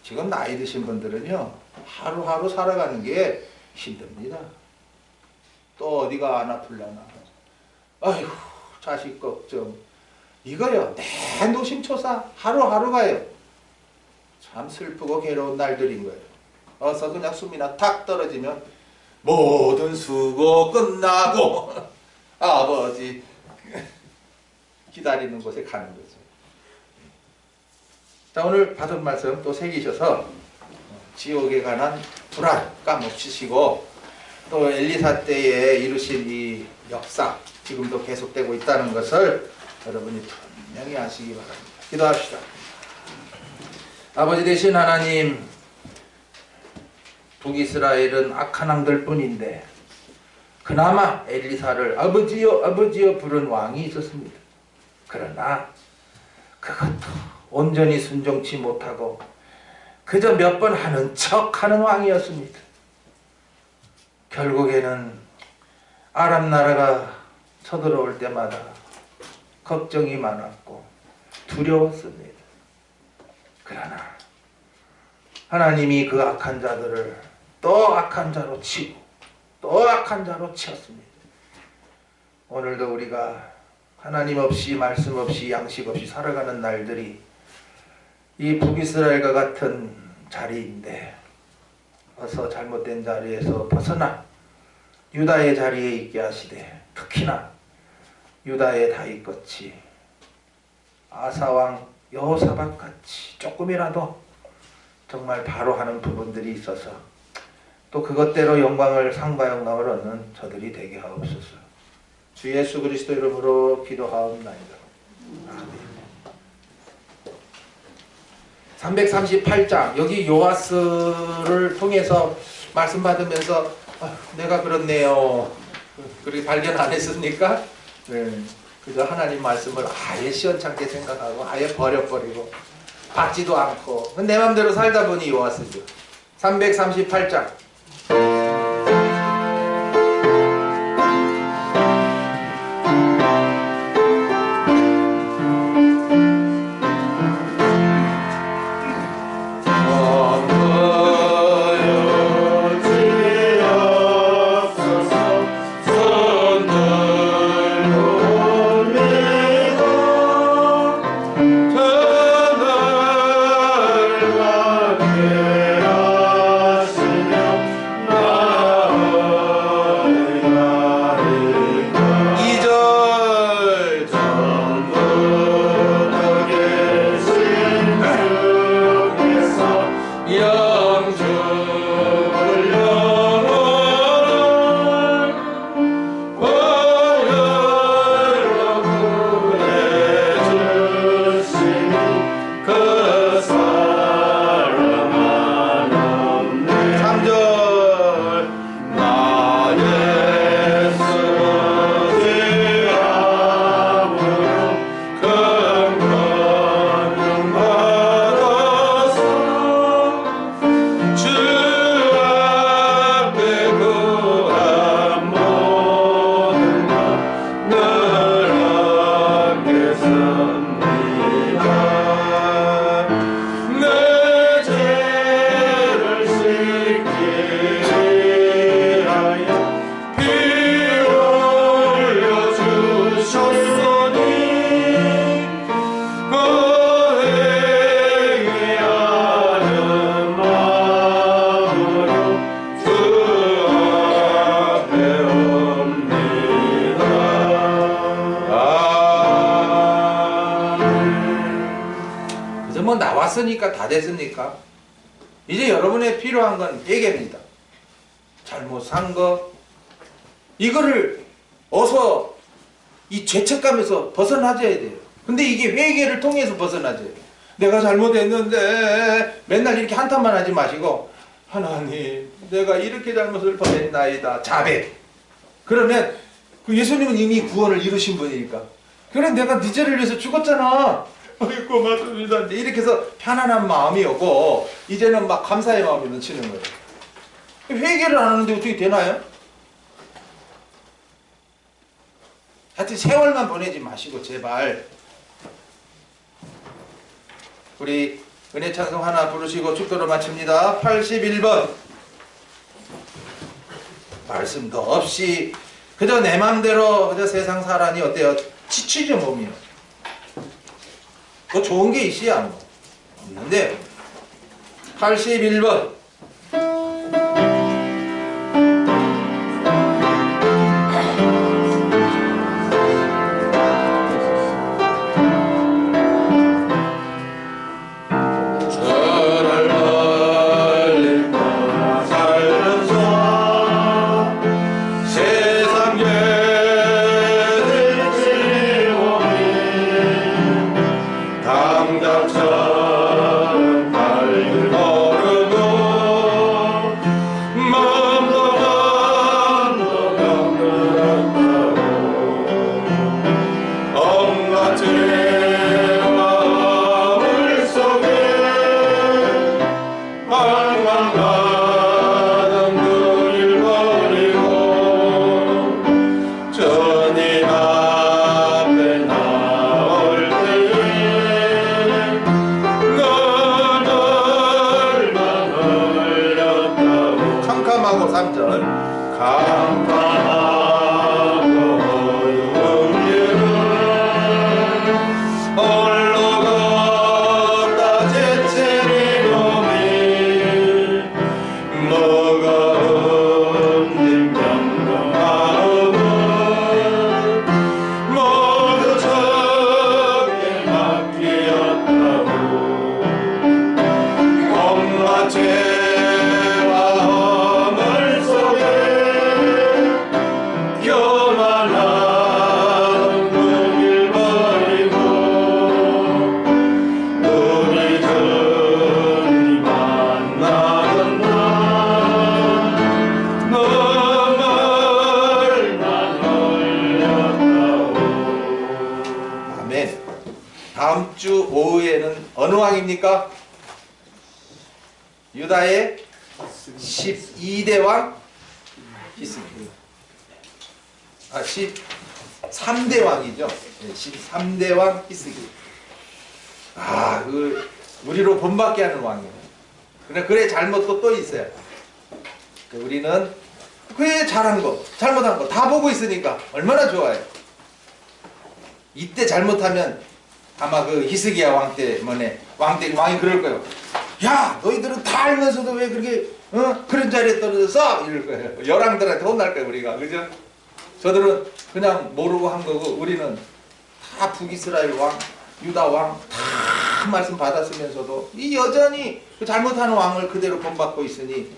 지금 나이 드신 분들은요, 하루하루 살아가는 게 힘듭니다. 또 어디가 안 아플려나. 아이고, 자식 걱정. 이거요, 내 노심초사 하루하루가요. 참 슬프고 괴로운 날들인 거예요. 어서 그냥 숨이나 탁 떨어지면 모든 수고 끝나고 아버지 기다리는 곳에 가는 거죠. 자, 오늘 받은 말씀 또 새기셔서 지옥에 관한 불안 까먹으시고 또 엘리사 때에 이루신 이 역사 지금도 계속되고 있다는 것을 여러분이 분명히 아시기 바랍니다. 기도합시다. 아버지 되신 하나님, 북이스라엘은 악한 왕들 뿐인데 그나마 엘리사를 아버지여 아버지여 부른 왕이 있었습니다. 그러나 그것도 온전히 순종치 못하고 그저 몇 번 하는 척하는 왕이었습니다. 결국에는 아람 나라가 쳐들어올 때마다 걱정이 많았고 두려웠습니다. 그러나 하나님이 그 악한 자들을 또 악한 자로 치고 또 악한 자로 치었습니다. 오늘도 우리가 하나님 없이 말씀 없이 양식 없이 살아가는 날들이 이 북이스라엘과 같은 자리인데 어서 잘못된 자리에서 벗어나 유다의 자리에 있게 하시되 특히나 유다의 다윗같이 아사왕 여호사밧같이 조금이라도 정말 바로 하는 부분들이 있어서 또 그것대로 영광을 상과 영광을 얻는 저들이 되게 하옵소서. 주 예수 그리스도 이름으로 기도하옵나이다. 아멘. 338장 여기 요아스를 통해서 말씀 받으면서 내가 그렇네요. 그렇게 발견 안 했습니까? 네. 그저 하나님 말씀을 아예 시원찮게 생각하고 아예 버려버리고 받지도 않고 내 맘대로 살다 보니 요아스죠. 338장 하시며 뭐 나왔으니까 다 됐습니까? 이제 여러분의 필요한 건 회개입니다. 잘못 산 거, 이거를 어서 이 죄책감에서 벗어나줘야 돼요. 근데 이게 회개를 통해서 벗어나줘요. 내가 잘못했는데 맨날 이렇게 한탄만 하지 마시고, 하나님 내가 이렇게 잘못을 범했나이다. 자백. 그러면 그 예수님은 이미 구원을 이루신 분이니까, 그래 내가 네 죄를 위해서 죽었잖아. 어이 고맙습니다. 이렇게 해서 편안한 마음이 오고, 이제는 막 감사의 마음이 넘치는 거예요. 회개를 안 하는데 어떻게 되나요? 하여튼 세월만 보내지 마시고 제발 우리 은혜 찬송 하나 부르시고 축도를 마칩니다. 81번. 말씀도 없이 그저 내 맘대로 그저 세상 살아니 어때요? 지치죠 몸이요. 뭐 좋은 게 있어야 뭐 없는데. 81번. 다음 주 오후에는 어느 왕입니까? 유다의 12대 왕 히스기. 13대 왕이죠. 13대 왕 히스기. 우리로 본받게 하는 왕이에요. 그래 잘못도 또 있어요. 우리는 그래 잘한 거, 잘못한 거 다 보고 있으니까 얼마나 좋아요. 이때 잘못하면 아마 그 히스기야 왕 때문에 왕이 그럴 거예요. 야, 너희들은 다 알면서도 왜 그렇게 그런 자리에 떨어졌어? 이럴 거예요. 열왕들한테 혼날 거예요, 우리가. 그죠? 저들은 그냥 모르고 한 거고, 우리는 다 북이스라엘 왕, 유다 왕 다 말씀 받았으면서도 이 여전히 그 잘못하는 왕을 그대로 본받고 있으니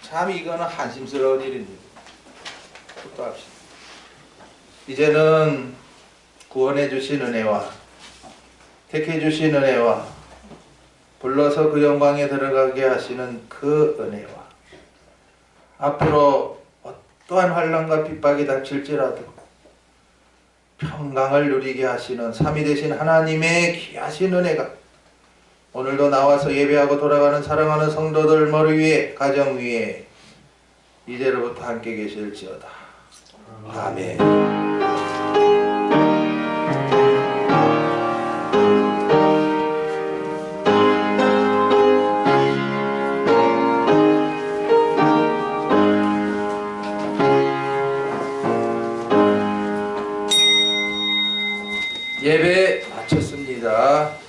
참 이거는 한심스러운 일입니다. 축도합시다. 이제는 구원해 주신 은혜와 택해 주신 은혜와 불러서 그 영광에 들어가게 하시는 그 은혜와 앞으로 어떠한 환난과 핍박이 닥칠지라도 평강을 누리게 하시는 삼위 되신 하나님의 귀하신 은혜가 오늘도 나와서 예배하고 돌아가는 사랑하는 성도들 머리 위에, 가정 위에 이제로부터 함께 계실지어다. 아멘. 예배 마쳤습니다.